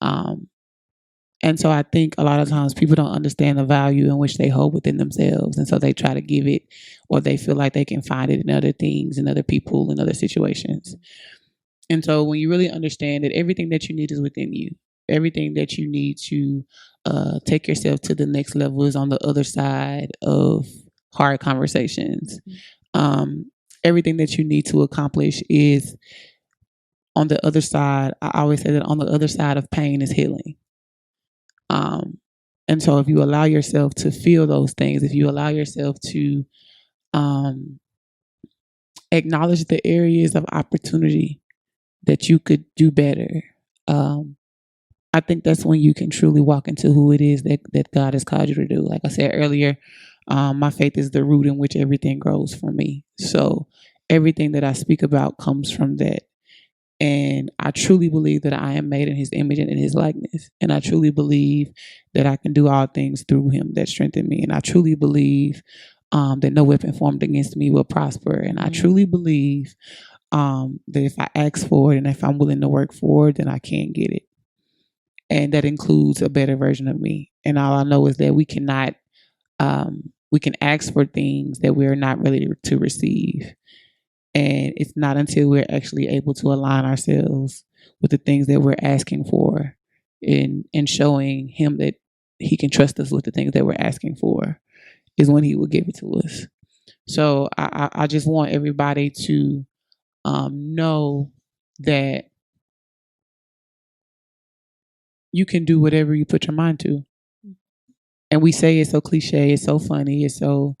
S3: And so I think a lot of times people don't understand the value in which they hold within themselves. And so they try to give it, or they feel like they can find it in other things, in other people, in other situations. And so when you really understand that everything that you need is within you, everything that you need to take yourself to the next level is on the other side of hard conversations. Everything that you need to accomplish is on the other side. I always say that on the other side of pain is healing. And so if you allow yourself to feel those things, if you allow yourself to acknowledge the areas of opportunity that you could do better, I think that's when you can truly walk into who it is that God has called you to do. Like I said earlier, my faith is the root in which everything grows for me. So everything that I speak about comes from that. And I truly believe that I am made in his image and in his likeness. And I truly believe that I can do all things through him that strengthen me. And I truly believe that no weapon formed against me will prosper. And I truly believe that if I ask for it and if I'm willing to work for it, then I can get it. And that includes a better version of me. And all I know is that we can ask for things that we're not ready to receive. And it's not until we're actually able to align ourselves with the things that we're asking for and showing him that he can trust us with the things that we're asking for is when he will give it to us. So I just want everybody to know that you can do whatever you put your mind to. And we say it's so cliche, it's so funny, it's so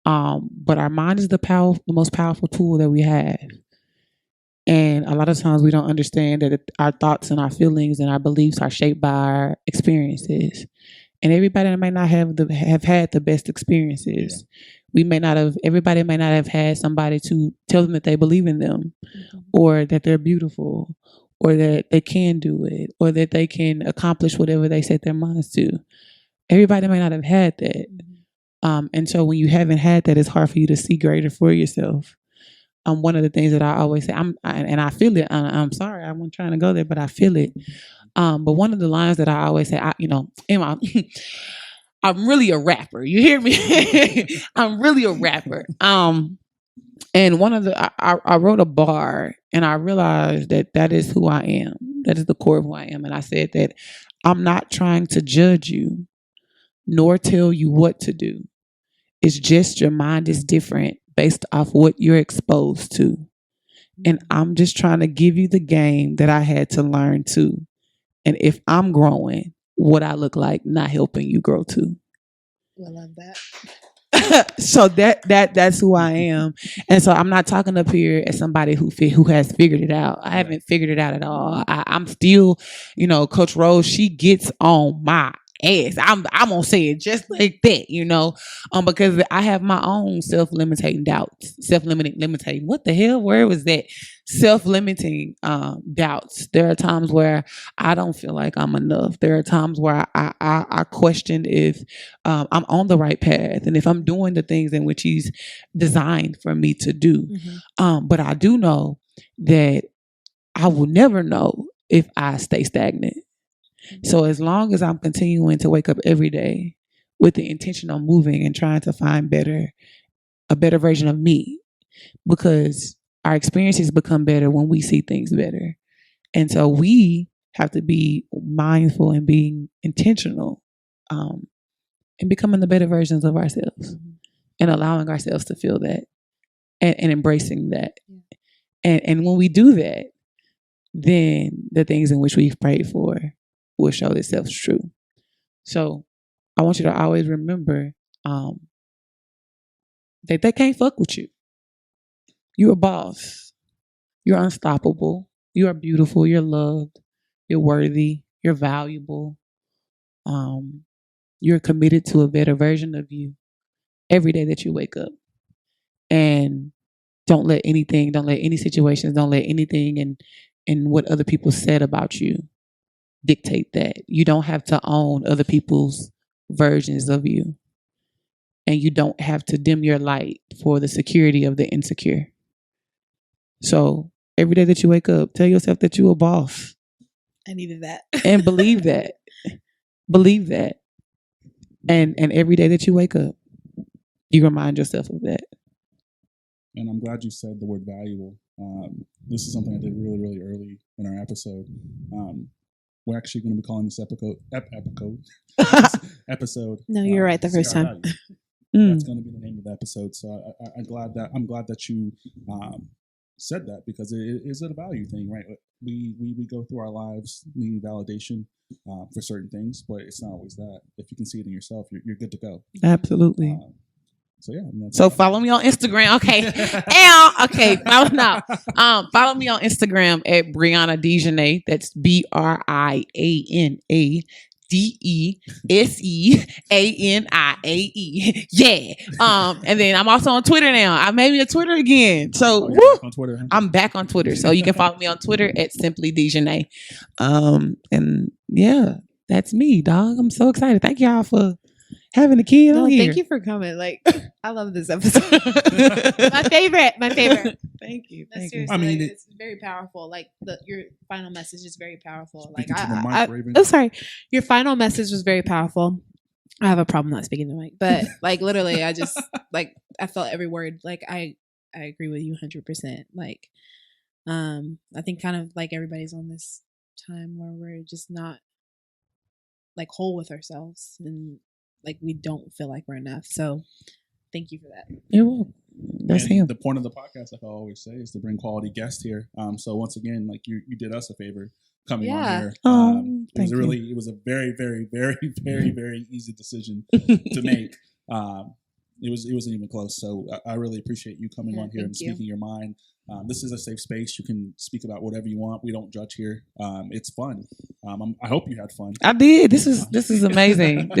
S3: but our mind is the most powerful tool that we have. And a lot of times we don't understand that our thoughts and our feelings and our beliefs are shaped by our experiences. And everybody might not have had the best experiences. Everybody may not have had somebody to tell them that they believe in them, or that they're beautiful, or that they can do it, or that they can accomplish whatever they set their minds to. Everybody may not have had that. And so when you haven't had that, it's hard for you to see greater for yourself. One of the things that I always say, and I feel it. I'm sorry, I wasn't trying to go there, but I feel it. But one of the lines that I always say, I'm really a rapper. You hear me? I'm really a rapper. And one of I wrote a bar, and I realized that is who I am. That is the core of who I am. And I said that I'm not trying to judge you, nor tell you what to do. It's just your mind is different based off what you're exposed to. And I'm just trying to give you the game that I had to learn too. And if I'm growing, what I look like not helping you grow too.
S2: I love that.
S3: So that's who I am. And so I'm not talking up here as somebody who has figured it out. I haven't figured it out at all. I'm still, Coach Rose, she gets on my ass. I'm gonna say it just like that, because I have my own self-limiting doubts. Self-limiting. What the hell? Where was that? Self-limiting doubts. There are times where I don't feel like I'm enough. There are times where I question if I'm on the right path and if I'm doing the things in which he's designed for me to do. But I do know that I will never know if I stay stagnant. So as long as I'm continuing to wake up every day with the intention of moving and trying to find a better version of me, because our experiences become better when we see things better. And so we have to be mindful and being intentional and becoming the better versions of ourselves and allowing ourselves to feel that and embracing that. And when we do that, then the things in which we've prayed for will show themselves true. So I want you to always remember that they can't fuck with you. You're a boss. You're unstoppable. You are beautiful. You're loved. You're worthy. You're valuable. You're committed to a better version of you every day that you wake up. And don't let any situations, don't let anything and what other people said about you dictate that. You don't have to own other people's versions of you. And you don't have to dim your light for the security of the insecure. So every day that you wake up, tell yourself that you're a boss.
S2: I needed that.
S3: And believe that. Believe that. And every day that you wake up, you remind yourself of that.
S1: And I'm glad you said the word valuable. This is something I did really, really early in our episode. We're actually going to be calling this episode.
S2: No, you're right the
S1: See
S2: first
S1: Our
S2: time.
S1: Value.
S3: Mm.
S1: That's going to be the name of the episode. So I'm glad that you said that, because it is a value thing, right? We go through our lives needing validation for certain things, but it's not always that. If you can see it in yourself, you're good to go.
S3: Absolutely.
S1: So yeah.
S3: So follow me on Instagram. Okay. Okay. Follow me on Instagram at Brianna Dejanay. That's BriannaDeSeaniae. Yeah. And then I'm also on Twitter now. I made me a Twitter again. So
S1: back on Twitter. Huh?
S3: I'm back on Twitter. So you can follow me on Twitter at Simply Dejanay. And yeah, that's me, dog. I'm so excited. Thank y'all for having a kid on here.
S2: Thank you for coming. Like, I love this episode. My favorite.
S3: Thank you.
S2: That's
S3: Thank you.
S2: seriously,
S1: I mean,
S2: it's very powerful. Like your final message is very powerful. Like
S1: Speaking to the mic, Raven.
S2: I'm sorry. Your final message was very powerful. I have a problem not speaking to the mic, but like literally, I just like I felt every word. Like I agree with you 100%. Like, I think kind of like everybody's on this time where we're just not like whole with ourselves, and like we don't feel like we're enough. So thank you for that.
S3: You're welcome. That's
S1: And
S3: him.
S1: The point of the podcast, like I always say, is to bring quality guests here. So once again, like you did us a favor coming on here. It was a very, very, very, very, very easy decision to make. It wasn't even close. So I really appreciate you coming on here and speaking your mind. This is a safe space. You can speak about whatever you want. We don't judge here. It's fun. I hope you had fun.
S3: I did. This is amazing. I'm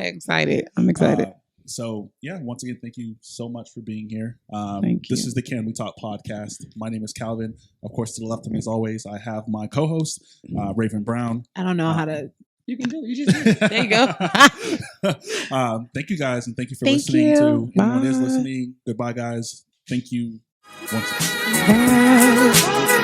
S3: excited. I'm excited.
S1: So yeah, once again, thank you so much for being here.
S3: Thank you.
S1: This is the Can We Talk podcast. My name is Calvin. Of course, to the left of me, as always, I have my co-host, Raven Brown.
S2: I don't know how to.
S3: You can do it. You just do it. There you go.
S1: Thank you guys, and thank you for
S3: Thank
S1: listening
S3: you.
S1: to anyone
S3: Bye.
S1: is listening. Goodbye, guys. Thank you once again.
S3: Bye.